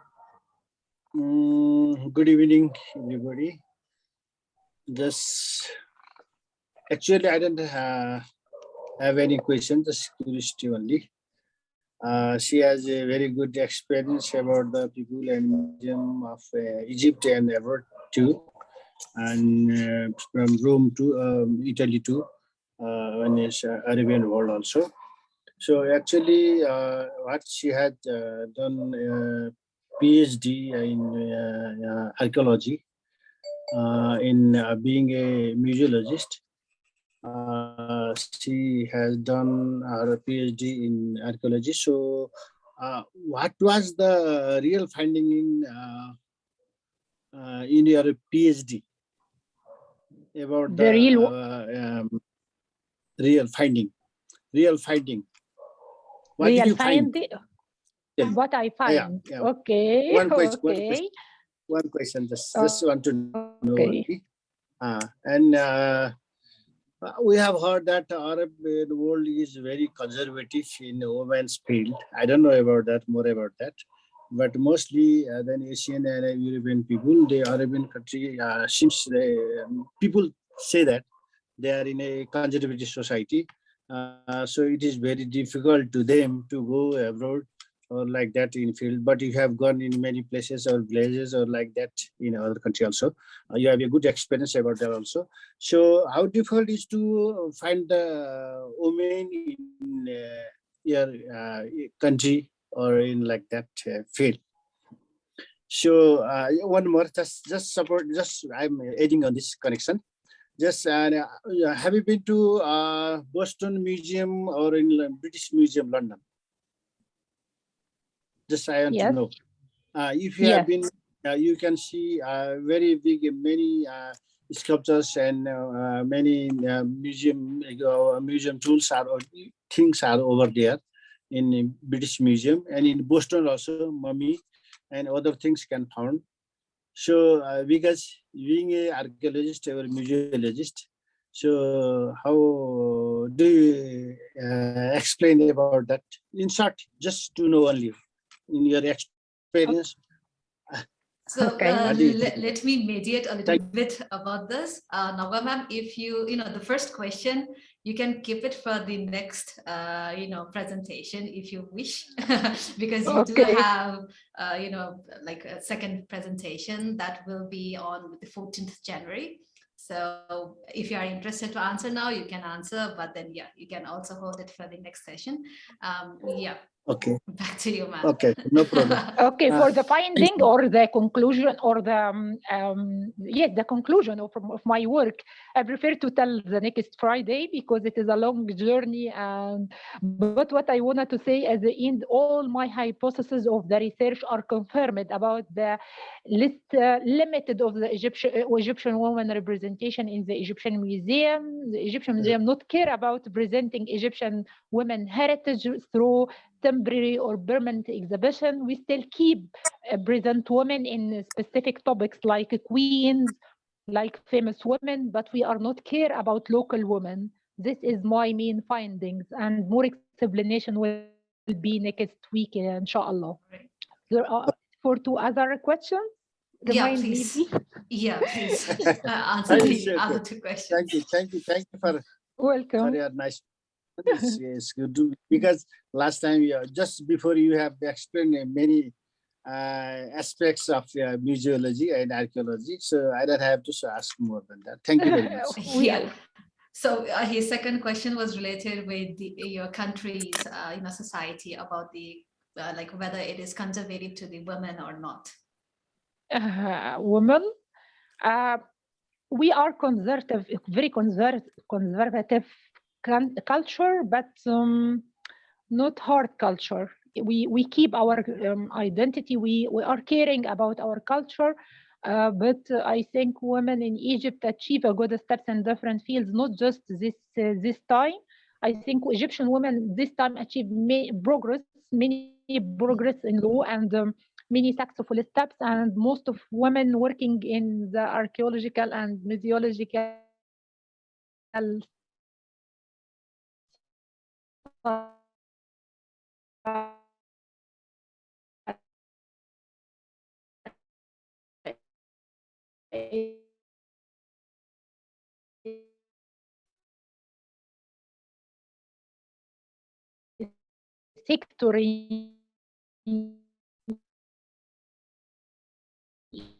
Good evening, everybody. Actually, I don't have any questions, just curiosity only. She has a very good experience about the people and museum of Egypt and abroad too, and from Rome to Italy to and Arabian world also. So actually, what she had done PhD in archaeology, in being a museologist. She has done her PhD in archaeology. So, what was the real finding in your PhD about the real finding? Real finding. What did you find? Yeah. What I find. Yeah. Okay. One question. Okay. One question. Just want to know. Okay. We have heard that the Arab world is very conservative in the women's field. I don't know about that, more about that. But mostly than Asian and European people, the Arabian country seems people say that they are in a conservative society. So it is very difficult to them to go abroad or like that in field. But you have gone in many places or villages or like that in other country also. You have a good experience about that also. So how difficult is to find the women in your country or in like that field? So one more, just support, just I'm adding on this connection. Just have you been to Boston Museum or in British Museum, London? Just I want to know. If you have been, you can see very big, many sculptures and many museum tools are things are over there in British Museum, and in Boston also mummy and other things can found. So because being an archaeologist or museologist, so how do you explain about that? In short, just to know only in your experience. So let me mediate a little bit about this. Nagwa ma'am, if the first question, you can keep it for the next, presentation if you wish, because you do have, like a second presentation that will be on the 14th January. So if you are interested to answer now, you can answer, but then, yeah, you can also hold it for the next session. Yeah. Okay. Back to you, ma'am. Okay, no problem. Okay, for the finding or the conclusion or the the conclusion of my work, I prefer to tell the next Friday because it is a long journey. But what I wanted to say at the end, all my hypotheses of the research are confirmed about the limited of the Egyptian woman representation in the Egyptian Museum. The Egyptian Museum not care about presenting Egyptian women heritage through temporary or permanent exhibition. We still keep present women in specific topics like queens, like famous women, but we are not care about local women. This is my main findings, and more explanation will be next week, inshallah. There are for two other questions. Remind me, please. Yeah, please answer the other two questions. Thank you for welcome. For your nice. It's good to, because last time just before you have explained many aspects of museology and archaeology, so I don't have to ask more than that. Thank you very much. Yeah. So his second question was related with your country's society about the like whether it is conservative to the women or not. Women, we are conservative, very conservative culture, but not hard culture. We keep our identity. We are caring about our culture, but I think women in Egypt achieve a good steps in different fields, not just this time. I think Egyptian women this time achieve many progress in law and many successful steps, and most of women working in the archaeological and museological sector in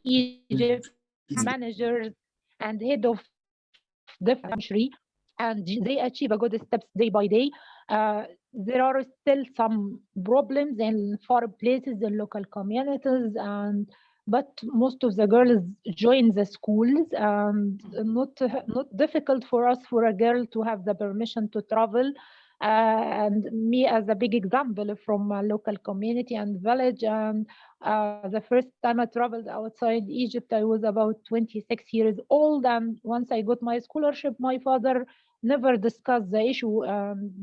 Egypt, managers and head of the country, and they achieve a good steps day by day. There are still some problems in far places in local communities, but most of the girls join the schools, and not difficult for us for a girl to have the permission to travel. And me as a big example from a local community and village. And the first time I traveled outside Egypt, I was about 26 years old. And once I got my scholarship, my father never discussed the issue,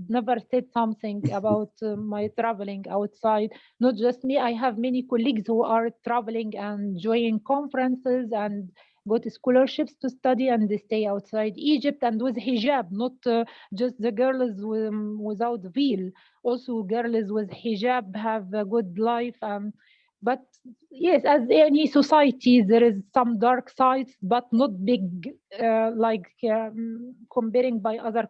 never said something about my traveling outside. Not just me, I have many colleagues who are traveling and joining conferences and got scholarships to study, and they stay outside Egypt and with hijab, not just the girls without veil. Also girls with hijab have a good life. But yes, as any society, there is some dark sides, but not big, like comparing by other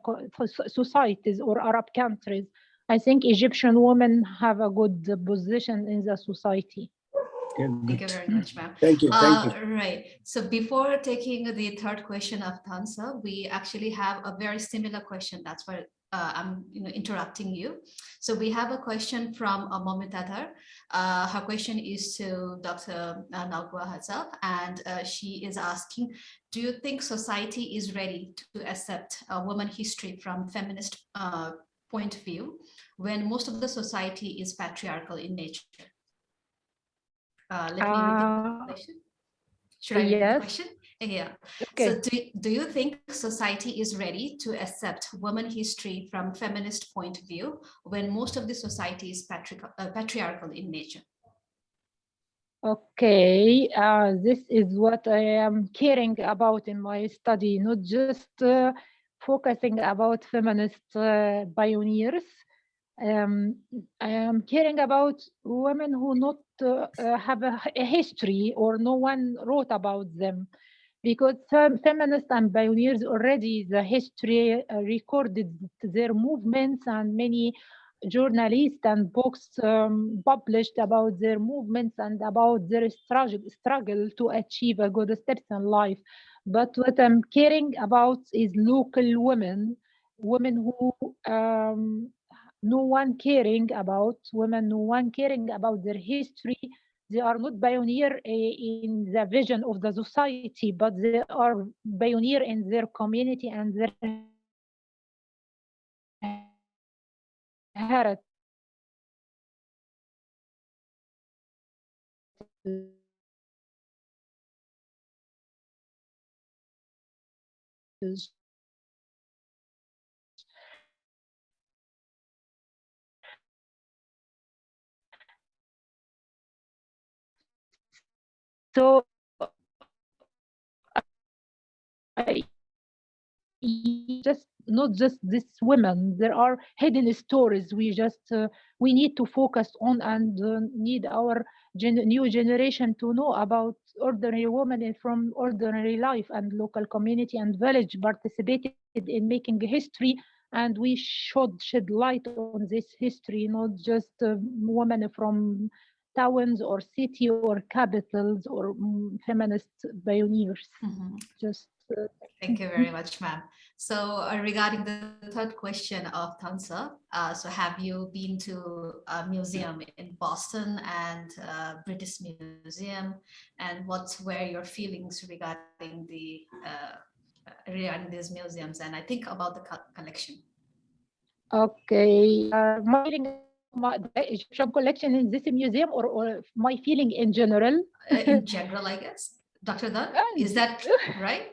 societies or Arab countries. I think Egyptian women have a good position in the society. Thank you very much, ma'am. Thank you. Thank you. Right. So before taking the third question of Tansa, we actually have a very similar question. That's why I'm interrupting you. So we have a question from Momitathar. Her question is to Dr. Nagwa herself, and she is asking, do you think society is ready to accept woman history from feminist point of view when most of the society is patriarchal in nature? Let me repeat the question. Should I repeat the question? Yeah. Okay. So do you think society is ready to accept woman history from feminist point of view when most of the society is patriarchal in nature? Okay, this is what I am caring about in my study, not just focusing about feminist pioneers. I am caring about women who not have a history or no one wrote about them, because feminists and pioneers already the history recorded their movements, and many journalists and books published about their movements and about their struggle to achieve a good steps in life. But what I'm caring about is local women who no one caring about women, no one caring about their history. They are not pioneer in the vision of the society, but they are pioneer in their community and their heritage. So just not just this women, there are hidden stories we need to focus on, and need our new generation to know about ordinary women from ordinary life and local community and village participated in making history, and we should shed light on this history, not just women from towns or city or capitals or feminist pioneers. Just thank you very much, ma'am. So regarding the third question of Tansa, so have you been to a museum in Boston and British Museum, and what were your feelings regarding these museums, and I think about the collection? Okay, my feeling the Egyptian collection in this museum, or my feeling in general? In general, I guess. Dr. Dunn, is that right?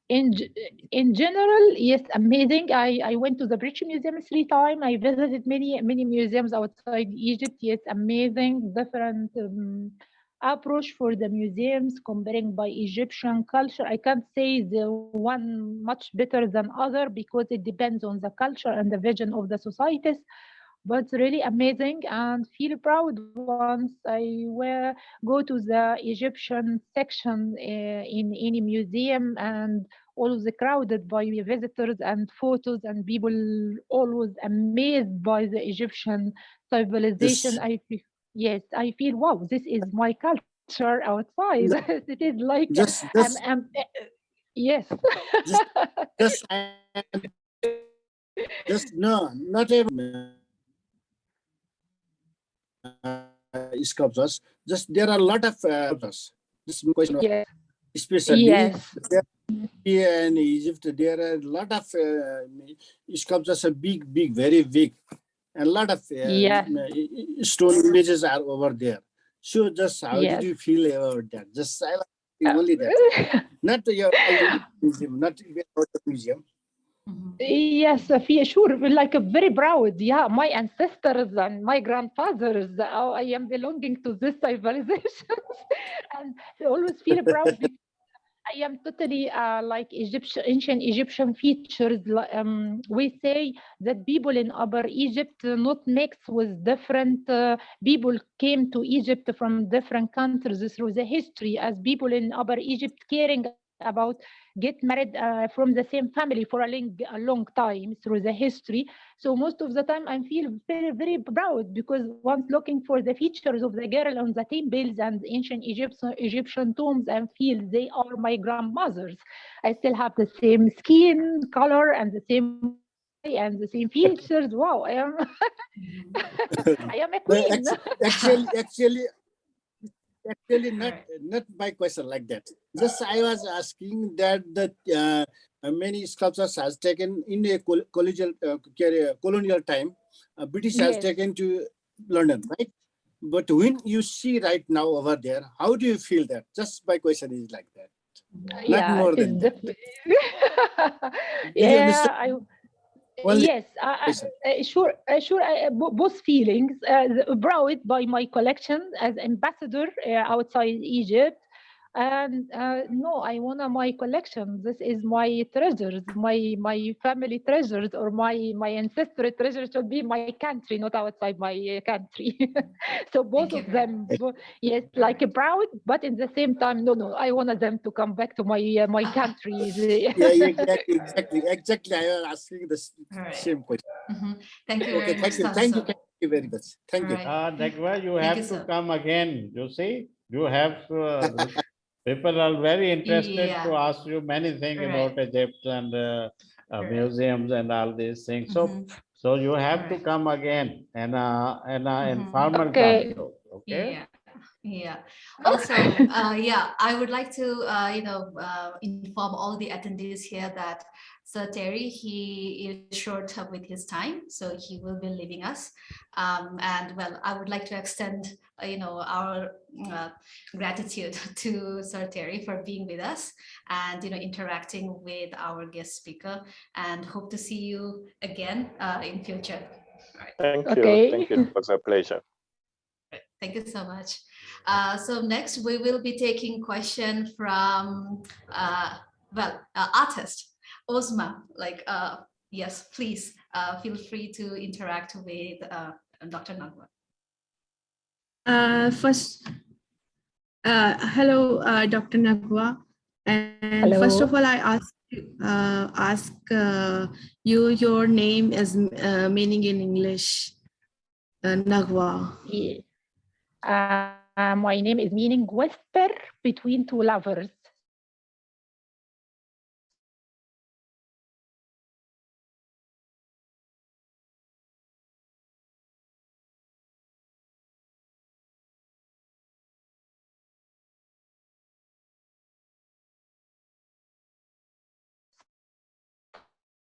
In general, yes, amazing. I went to the British Museum 3 times. I visited many museums outside Egypt. Yes, amazing, different approach for the museums comparing by Egyptian culture. I can't say the one much better than other because it depends on the culture and the vision of the societies. But really amazing, and feel proud once I go to the Egyptian section in any museum, and always crowded by visitors and photos, and people always amazed by the Egyptian civilization. Yes, I feel, wow, this is my culture outside. It is like yes. Just no, not even sculptures. Just there are a lot of sculptures. This question, especially here in Egypt, there are a lot of sculptures, are big, very big, and a lot of stone images are over there. So, just how did you feel about that? Just only that. Not your museum, not about the museum. Yes, sure. Like very proud. Yeah, my ancestors and my grandfathers. Oh, I am belonging to this civilization, and I always feel proud because I am totally like Egyptian, ancient Egyptian features. We say that people in Upper Egypt not mixed with different people came to Egypt from different countries through the history, as people in Upper Egypt caring about get married from the same family for a long time through the history. So most of the time I feel very proud because once looking for the features of the girl on the temples and ancient Egyptian tombs and feel they are my grandmothers. I still have the same skin color and the same features. Wow, I am I am a queen. Actually, not my question like that. Just I was asking that many sculptures has taken in a colonial time. British has taken to London, right? But when you see right now over there, how do you feel that? Just my question is like that. Not more than that. Yeah, yes, sure. Both feelings. Proud by my collection as ambassador outside Egypt, and no, I want my collection. This is my treasures, my family treasures, or my ancestral treasures should be my country, not outside my country. So both of them, yes, like proud, but in the same time, no, I want them to come back to my country. Yeah, exactly. I was asking the same question. Thank you very much. Thank you very much. Thank you. Nagwa, you have to come again. You see, you have to. People are very interested to ask you many things about Egypt and museums and all these things. So you have to come again and informal okay. talk. Okay. Yeah. Also, I would like to, inform all the attendees here that Sir Terry, he is short with his time, so he will be leaving us. And well, I would like to extend, our gratitude to Sir Terry for being with us and, interacting with our guest speaker, and hope to see you again in future. Right. Thank you. Thank you. It was a pleasure. Thank you so much. So next we will be taking question from, artist Ozma. Yes, please feel free to interact with Dr. Nagwa. Hello, Dr. Nagwa. And hello. First of all, I ask you your name as meaning in English, Nagwa. Yeah. My name is meaning whisper between two lovers.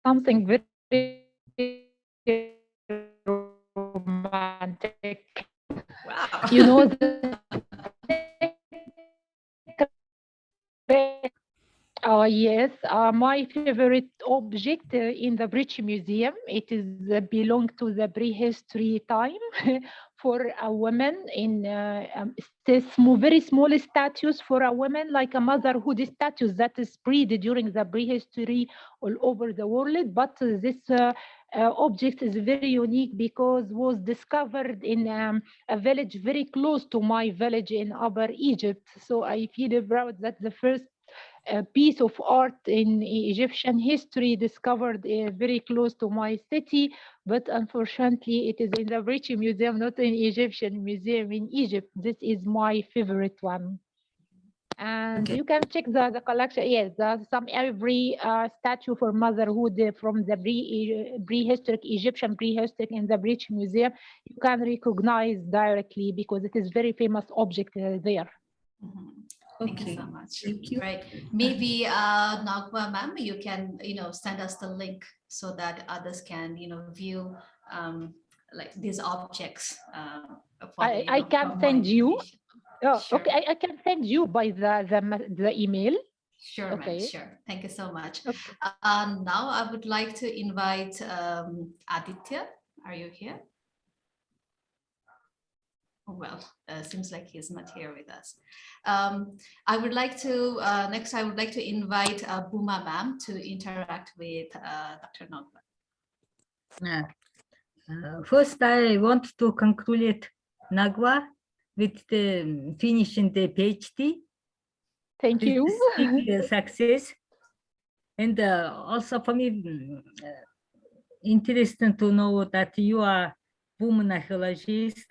Something very romantic. Wow. You know, yes, my favorite object in the British Museum, it is belong to the prehistory time for a woman in very small statues for a woman, like a motherhood statues that is spread during the prehistory all over the world. But this object is very unique because was discovered in a village very close to my village in Upper Egypt. So I feel proud that the first a piece of art in Egyptian history discovered very close to my city, but unfortunately it is in the British Museum, not in Egyptian Museum in Egypt. This is my favorite one. And you can check the collection. Yes, there's every statue for motherhood from the prehistoric Egyptian prehistoric in the British Museum. You can recognize directly because it is very famous object there. Thank you so much. Thank you. Right. Maybe Nagwa ma'am, you can, send us the link so that others can, view like these objects. I can send you. Oh, Sure. okay. I can send you by the email. Sure, Okay. ma'am. Sure. Thank you so much. Okay. Now I would like to invite Aditya. Are you here? Well, seems like he's not here with us. I would like to, next I would like to invite Buma ma'am to interact with Dr. Nagwa. First, I want to congratulate Nagwa with finishing the PhD. Thank you. Big success. And also for me, interesting to know that you are woman archaeologist.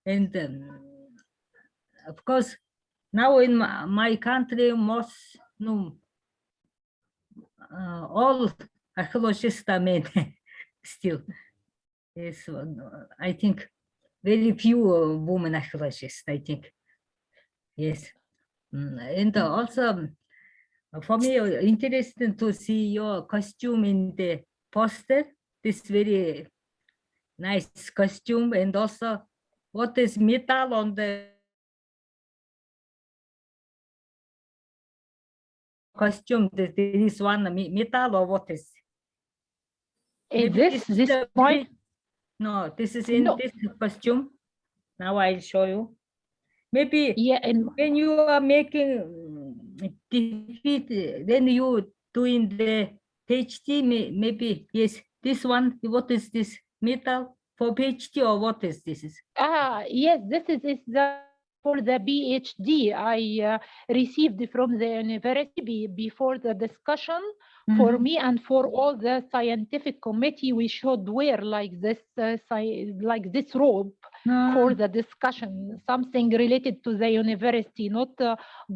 And of course, now in my country, most, all archaeologists are men still. Yes, I think very few women archaeologists, I think. Yes. And also, for me, interesting to see your costume in the poster. This very nice costume, and also what is metal on the costume? There is one metal, or what is? Is this point? No, this is in this costume. Now I'll show you. Maybe when you are making defeat, when you doing the PhD, maybe yes, this one. What is this metal for PhD, or what is this? Yes, this is for the PhD. I received from the university before the discussion. For me and for all the scientific committee, we should wear like this robe for the discussion, something related to the university, not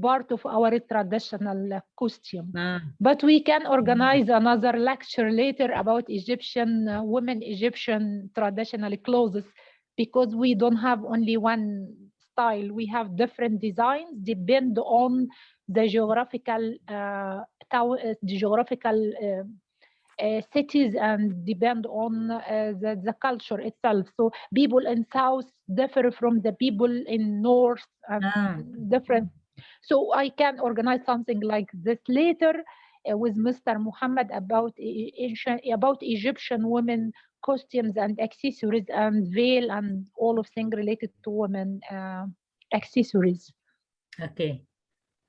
part of our traditional costume. But we can organize another lecture later about Egyptian women, Egyptian traditional clothes, because we don't have only one style. We have different designs, depend on the geographical cities, and depend on the culture itself. So people in South differ from the people in North, and different. So I can organize something like this later with Mr. Muhammad about Egyptian women costumes and accessories and veil and all of things related to women accessories. Okay,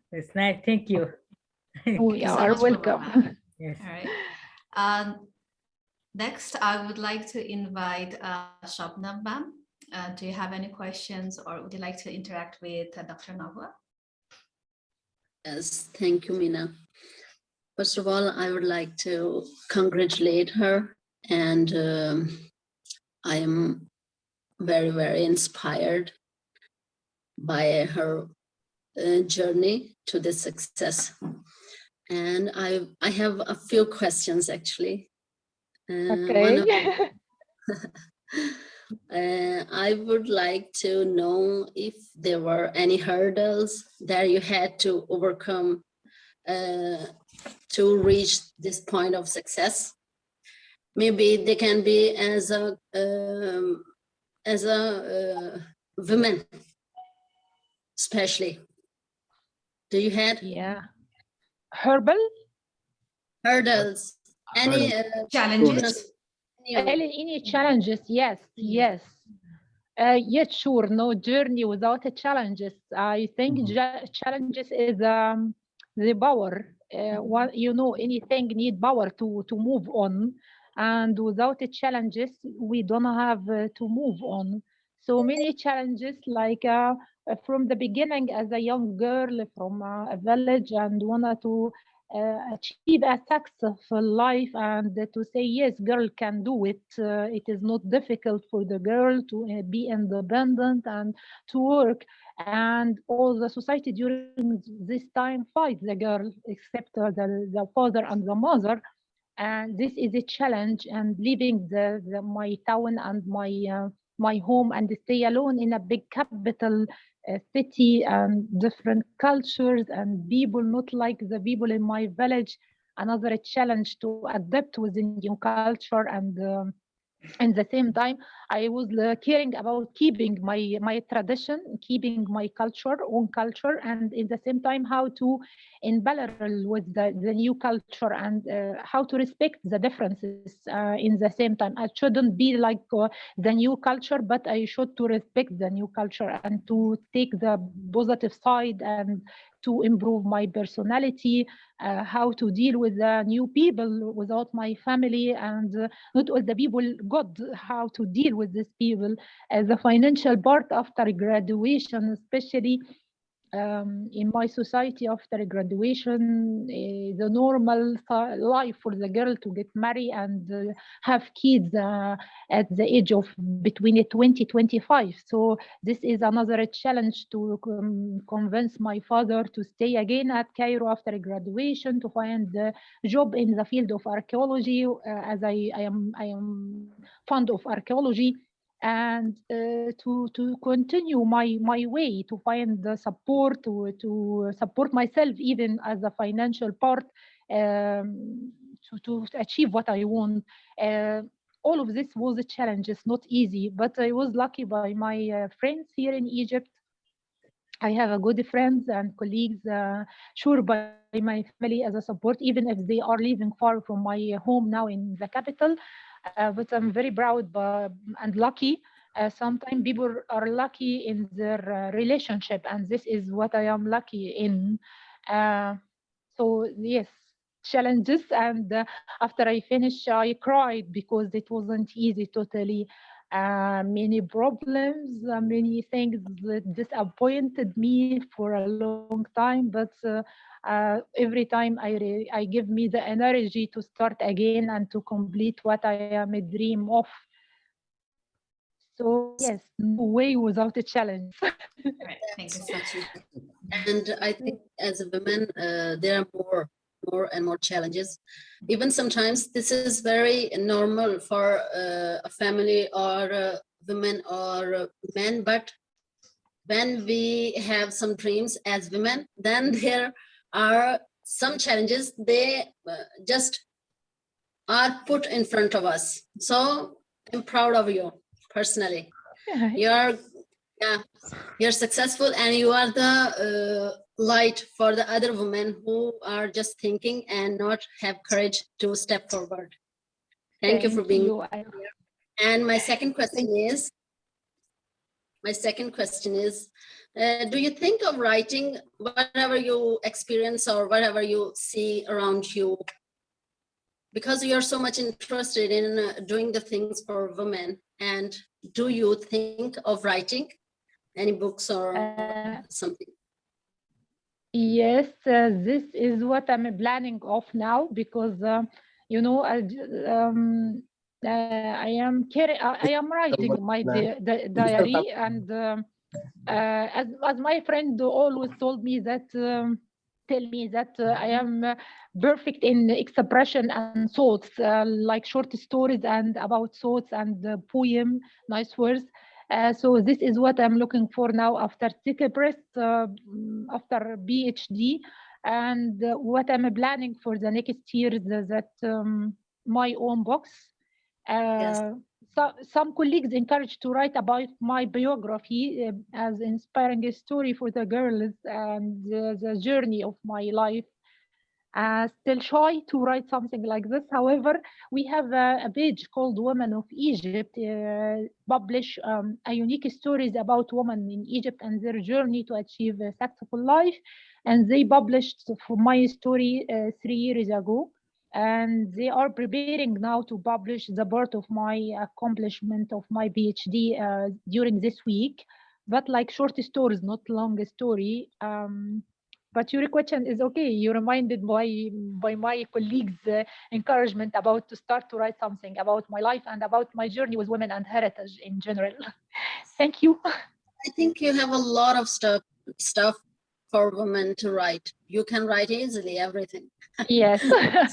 that's nice. Thank you. We are welcome. Yes. All right. Next, I would like to invite Shabnam ma'am. Do you have any questions, or would you like to interact with Dr. Nagwa? Yes, thank you, Mina. First of all, I would like to congratulate her, and I am very, very inspired by her journey to this success. And I have a few questions, actually. Okay. I would like to know if there were any hurdles that you had to overcome to reach this point of success. Maybe they can be as a woman, especially. Do you have? Yeah. Hurdles? Any challenges? Any challenges? Yes, yes. Yes, sure. No journey without challenges. I think challenges is the power. Anything need power to move on, and without challenges, we don't have to move on. So many challenges, like from the beginning as a young girl from a village and wanted to achieve a successful life, and to say, yes, girl can do it. It is not difficult for the girl to be independent and to work. And all the society during this time fight the girl, except the father and the mother. And this is a challenge, and leaving my town and my home and stay alone in a big capital city and different cultures and people not like the people in my village. Another challenge to adapt with the new culture and In the same time, I was caring about keeping my tradition, keeping my culture, own culture, and in the same time, how to in parallel with the new culture and how to respect the differences in the same time. I shouldn't be like the new culture, but I should to respect the new culture and to take the positive side and to improve my personality, how to deal with the new people without my family, and not all the people good, how to deal with these people. The financial part after graduation, especially in my society after graduation, the normal life for the girl to get married and have kids at the age of between 20-25. So this is another challenge to convince my father to stay again at Cairo after graduation, to find a job in the field of archaeology, as I am fond of archaeology, and to continue my way to find the support to support myself even as a financial part, to achieve what I want. All of this was a challenge. It's not easy, but I was lucky by my friends here in Egypt. I have a good friends and colleagues, sure, by my family as a support, even if they are living far from my home now in the capital. But I'm very proud and lucky. Sometimes people are lucky in their relationship, and this is what I am lucky in. So yes, challenges, and after I finished, I cried because it wasn't easy totally. Many problems, many things that disappointed me for a long time, but every time I give me the energy to start again and to complete what I am a dream of. So yes, no way without a challenge. Right. Thank you so much. And I think as a woman, there are more and more challenges. Even sometimes this is very normal for a family or women or men, but when we have some dreams as women, then there are some challenges. They just are put in front of us. So I'm proud of you personally. You're successful, and you are the light for the other women who are just thinking and not have courage to step forward. Thank you for being here. And my second question is, do you think of writing whatever you experience or whatever you see around you? Because you're so much interested in doing the things for women, and do you think of writing any books or something? Yes, this is what I'm planning of now, because you know, I am writing my diary, and as my friend always told me that tell me that I am perfect in expression and thoughts, like short stories and about thoughts and poem, nice words. So this is what I'm looking for now after take a breath, after PhD, and what I'm planning for the next year is that my own books. Yes. So some colleagues encouraged to write about my biography as inspiring a story for the girls and the journey of my life. Still shy to write something like this. However, we have a page called Women of Egypt, publish a unique stories about women in Egypt and their journey to achieve a successful life. And they published for my story 3 years ago. And they are preparing now to publish the part of my accomplishment of my PhD during this week, but like short stories, not long story. But your question is okay. You reminded by my colleagues' encouragement about to start to write something about my life and about my journey with women and heritage in general. Thank you. I think you have a lot of stuff for women to write. You can write easily everything. Yes.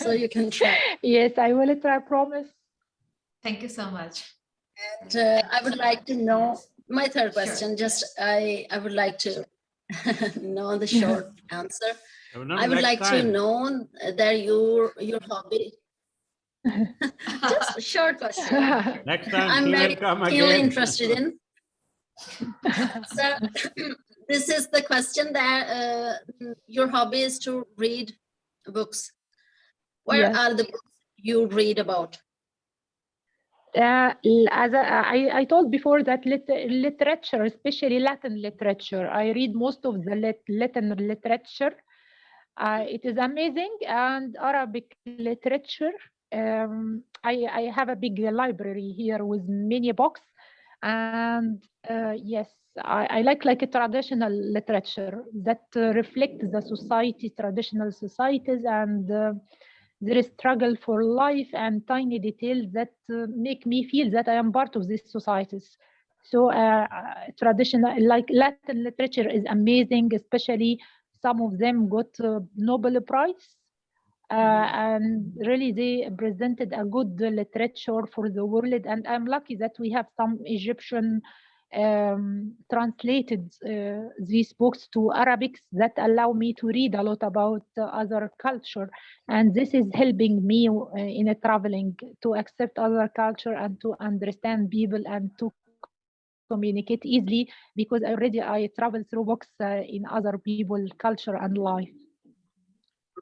So you can try. Yes, I will try, promise. Thank you so much. And I would like to know my third question. Sure. Just I would like to know the short answer. I would like to know that your hobby. Just a short question. Next time I'm she will very come keenly again. interested in. So this is the question that your hobby is to read books. Where Yes. are the books you read about? As I told before that literature, especially Latin literature, I read most of the Latin literature. It is amazing, and Arabic literature. I have a big library here with many books, and yes, I like a traditional literature that reflects the society, traditional societies, and there is struggle for life and tiny details that make me feel that I am part of these societies. So traditional, like Latin literature is amazing, especially some of them got Nobel Prize. And really they presented a good literature for the world. And I'm lucky that we have some Egyptian translated these books to Arabic that allow me to read a lot about other culture, and this is helping me in traveling to accept other culture and to understand people and to communicate easily, because already I travel through books in other people culture and life.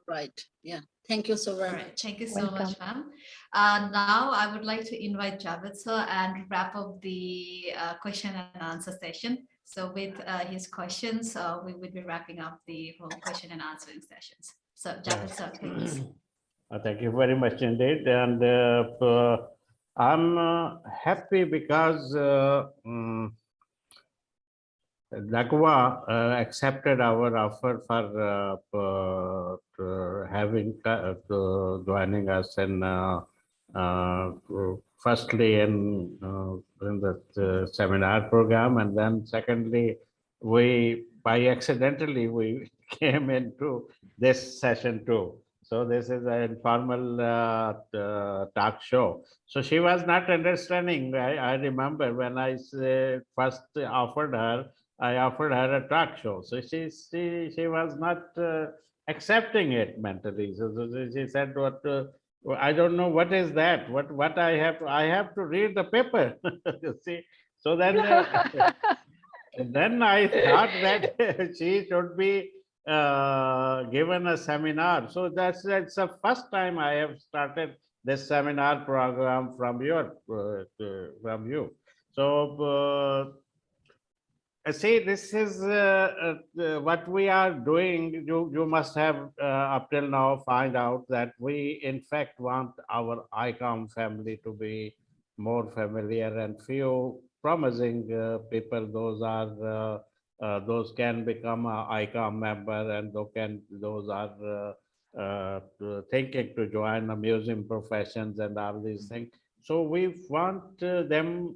Right. Yeah. Thank you so very much. Right. Thank you so much, ma'am. Now I would like to invite Javed sir and wrap up the question and answer session. So with his questions, we will be wrapping up the whole question and answering sessions. So Javed sir, please. Thank you very much indeed. And I'm happy because Nagwa accepted our offer for joining us in firstly in the seminar program, and then secondly, by accidentally we came into this session too. So this is an informal talk show. So she was not understanding. I remember when I first offered her, I offered her a talk show. So she was not accepting it mentally. So she said, "What? I don't know what is that. What I have to read the paper." You see. So then then I thought that she should be given a seminar. So that's the first time I have started this seminar program from you. So see, this is what we are doing. You must have up till now find out that we in fact want our ICOM family to be more familiar, and few promising people. Those can become a ICOM member, and those are thinking to join the museum professions and all these things. So we want them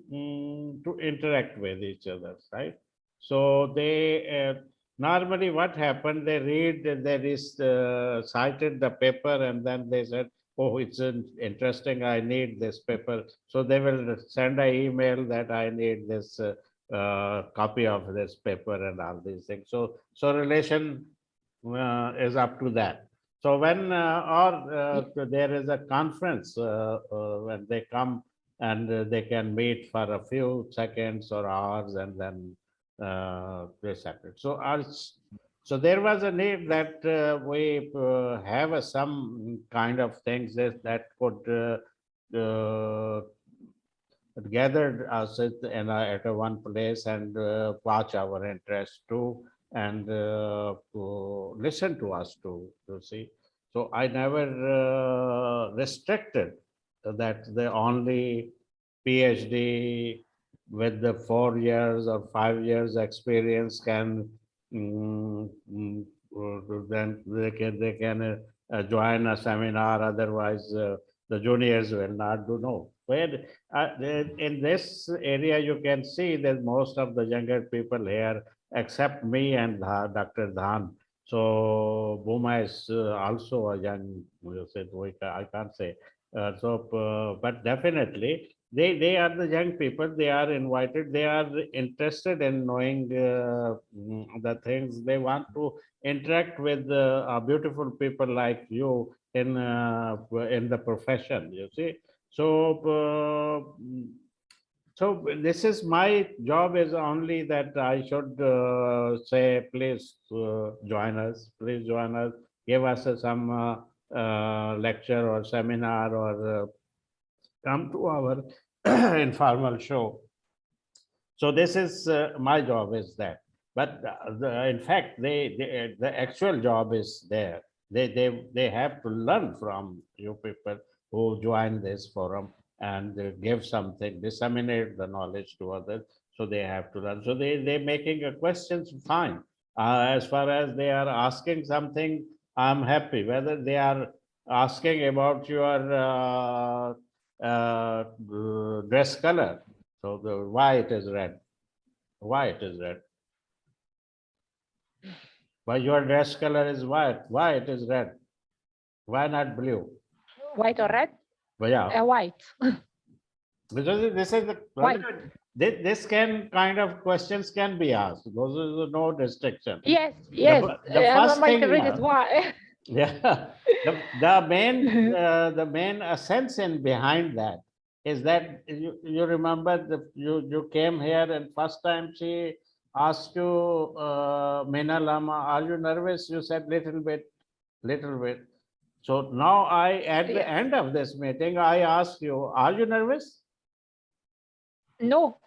to interact with each other, right? So they normally what happened, they read, there is cited the paper, and then they said, oh, it's interesting, I need this paper. So they will send an email that I need this copy of this paper and all these things. So relation is up to that. So when there is a conference when they come and they can meet for a few seconds or hours, and then they separate. So there was a need that we have some kind of things that could gathered us at one place and watch our interest too, and listen to us too, you see. So I never restricted that the only PhD with the 4 years or 5 years experience can then they can join a seminar, otherwise the juniors will not do. No, where in this area you can see that most of the younger people here, except me and Dr. Dhan. So Bhuma is also a young, you said, I can't say. But definitely they are the young people, they are invited, they are interested in knowing the things, they want to interact with beautiful people like you, in the profession, you see. So so this is my job, is only that I should say, please join us, please join us, give us some lecture or seminar, or come to our informal show. So this is my job is that. But in fact, the actual job is there. They have to learn from you people who join this forum and give something, disseminate the knowledge to others. So they have to learn. So they're making a questions, fine. As far as they are asking something, I'm happy. Whether they are asking about your dress color, so why it is red, why it is red, why your dress color is white, why it is red, why not blue? White or red? Well, yeah, white. because this is the White. this can kind of questions can be asked. Those is no restriction. Yes, yes. The first my thing, favorite is why. yeah, the main essence in behind that is that you remember you came here and first time she asked you, Meena Lama, are you nervous? You said little bit. So now at the end of this meeting, I ask you, are you nervous? No.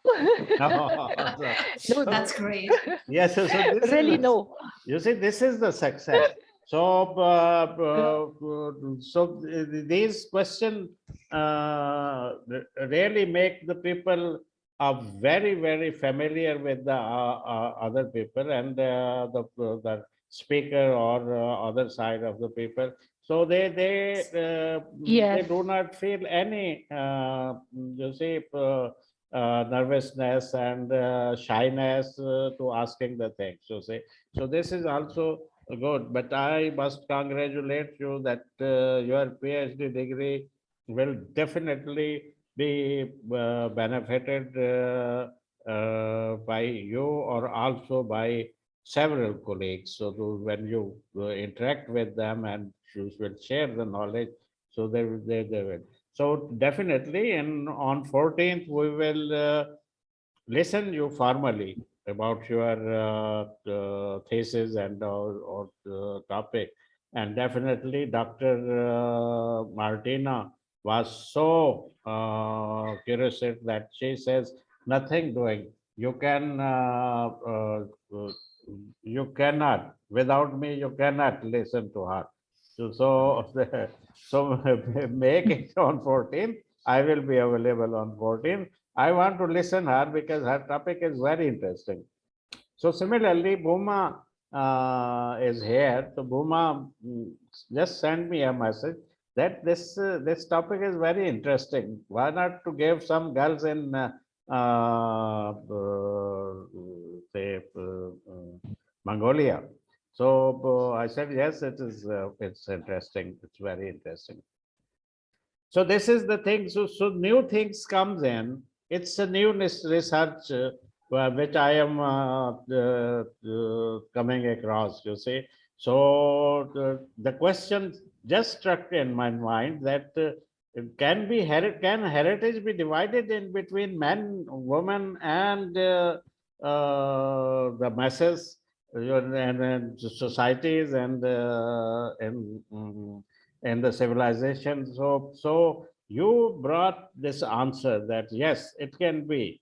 No, that's great. Yes, so this really is, no. You see, this is the success. So, so these questions really make the people very, very familiar with the other people and the speaker or other side of the people. So they do not feel any you see nervousness and shyness to asking the things. So this is also good, but I must congratulate you that your PhD degree will definitely be benefited by you or also by several colleagues. So when you interact with them and you will share the knowledge, so they will. So definitely on 14th, we will listen you formally about your thesis and or topic. And definitely Dr. Martina was so curious that she says, nothing doing. You can, you cannot, without me, you cannot listen to her. So make it on 14th. I will be available on 14th. I want to listen her because her topic is very interesting. So similarly, Bhuma is here. So Bhuma just send me a message that this topic is very interesting. Why not to give some girls in say Mongolia? So I said yes, it is. It's interesting. It's very interesting. So this is the thing. So new things comes in. It's a new research which I am coming across. You see. So the question just struck in my mind that can heritage be divided in between men, women, and the masses and societies and in the civilization. So you brought this answer that yes, it can be,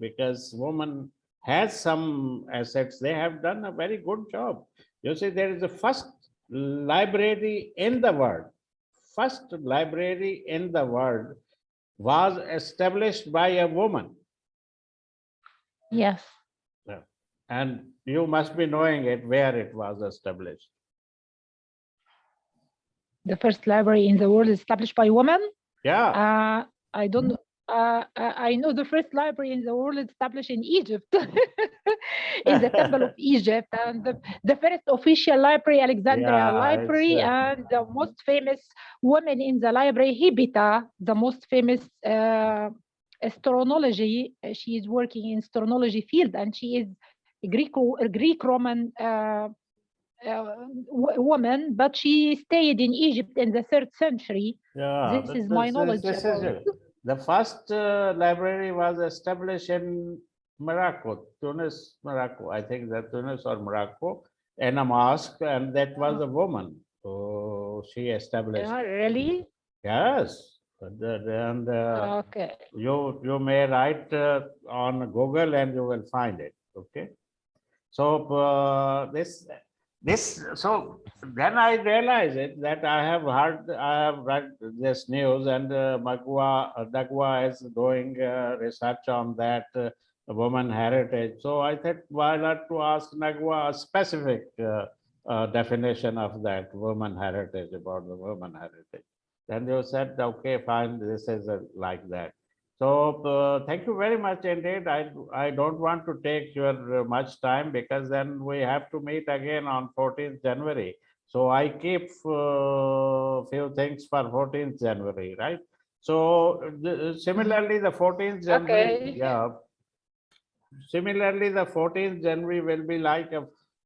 because woman has some assets. They have done a very good job. You see, there is the first library in the world. First library in the world was established by a woman. Yes. Yeah. And you must be knowing it, where it was established. The first library in the world is established by women? Yeah. I don't know. I know the first library in the world established in Egypt, in the Temple of Egypt, and the first official library, Alexandria Library, and the most famous woman in the library, Hibita, the most famous astrology. She is working in astrology field, and she is Greek-Roman woman, but she stayed in Egypt in the 3rd century. Yeah, This is my knowledge. The first library was established in Morocco, Tunis, Morocco. I think that Tunis or Morocco, in a mosque, and that was a woman. So she established. Really? Yes. And Okay. you may write on Google and you will find it. Okay. So so then I realized it that I have read this news, and Nagwa is doing research on that woman heritage. So I thought, why not to ask Nagwa a specific definition of that woman heritage, about the woman heritage. Then you said, okay, fine, this is like that. So thank you very much indeed. I don't want to take your much time, because then we have to meet again on 14th January. So I keep few things for 14th January, right? So similarly, the 14th January, Okay. yeah. Similarly, the 14th January will be like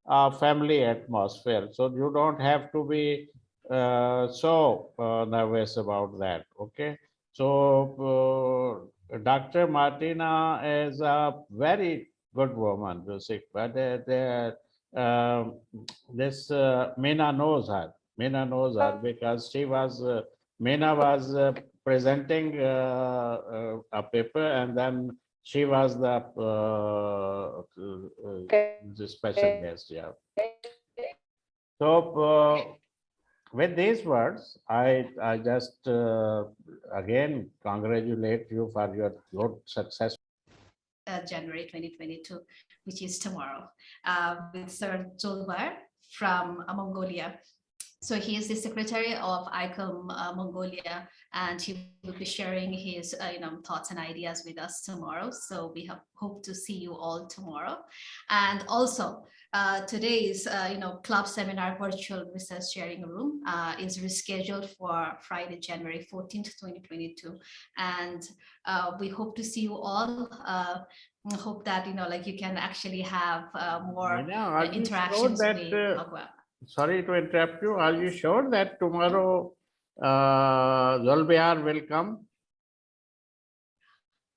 a family atmosphere. So you don't have to be so nervous about that. Okay. So Dr. Martina is a very good woman, Joseph, but this Meena knows her. Meena knows her because she was, Meena was presenting a paper, and then she was the special guest, yeah. So with these words, I just again congratulate you for your good success. January 2022, which is tomorrow, with Sir Zolbar from Mongolia. So he is the secretary of ICOM Mongolia, and he will be sharing his thoughts and ideas with us tomorrow. So we hope to see you all tomorrow. And also today's club seminar virtual research sharing room is rescheduled for Friday, January 14th, 2022. And we hope to see you all. Hope that you can actually have more interactions with Nagwa. Sorry to interrupt you. Are you sure that tomorrow Zolbiar will come?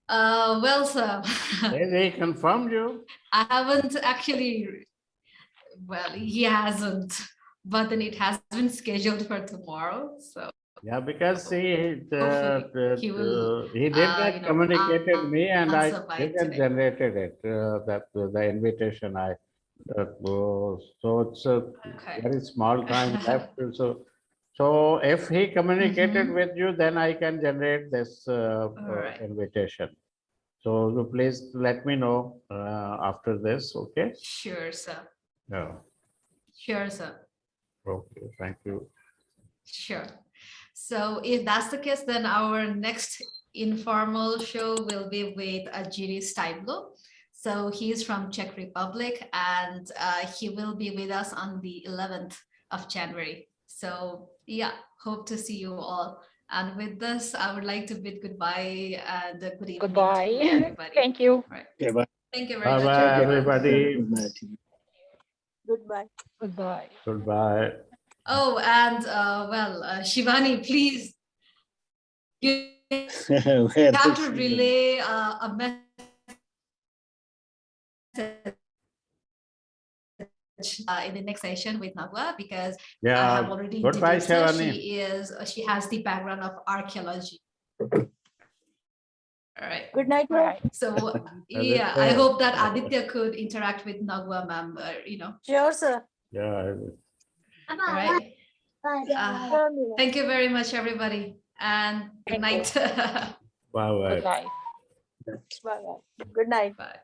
Well, sir. Has he confirmed you? I haven't actually. Well, he hasn't, but then it has been scheduled for tomorrow. So. Yeah, because he did not communicate with me, and I didn't generated it. That the invitation so it's a very small time left. So if he communicated with you, then I can generate this invitation. So please let me know after this, okay? Sure, sir. Yeah. Sure, sir. Okay, thank you. Sure. So if that's the case, then our next informal show will be with Jiri Stiblo. So he's from Czech Republic, and he will be with us on the 11th of January. So yeah, hope to see you all. And with this, I would like to bid goodbye and good evening. Goodbye. To everybody. Thank you. Right. Okay, bye. Thank you very much. Bye, everybody. Goodbye. Goodbye. Goodbye. Oh, and Shivani, please. You have to relay a message in the next session with Nagwa, because I have already introduced her. She has the background of archaeology. All right. Good night. So yeah, I hope that Aditya could interact with Nagwa, ma'am. Sure, sir. Yeah. All right. Thank you very much, everybody, and good night. Bye bye. Goodbye. Bye. Good night. Bye.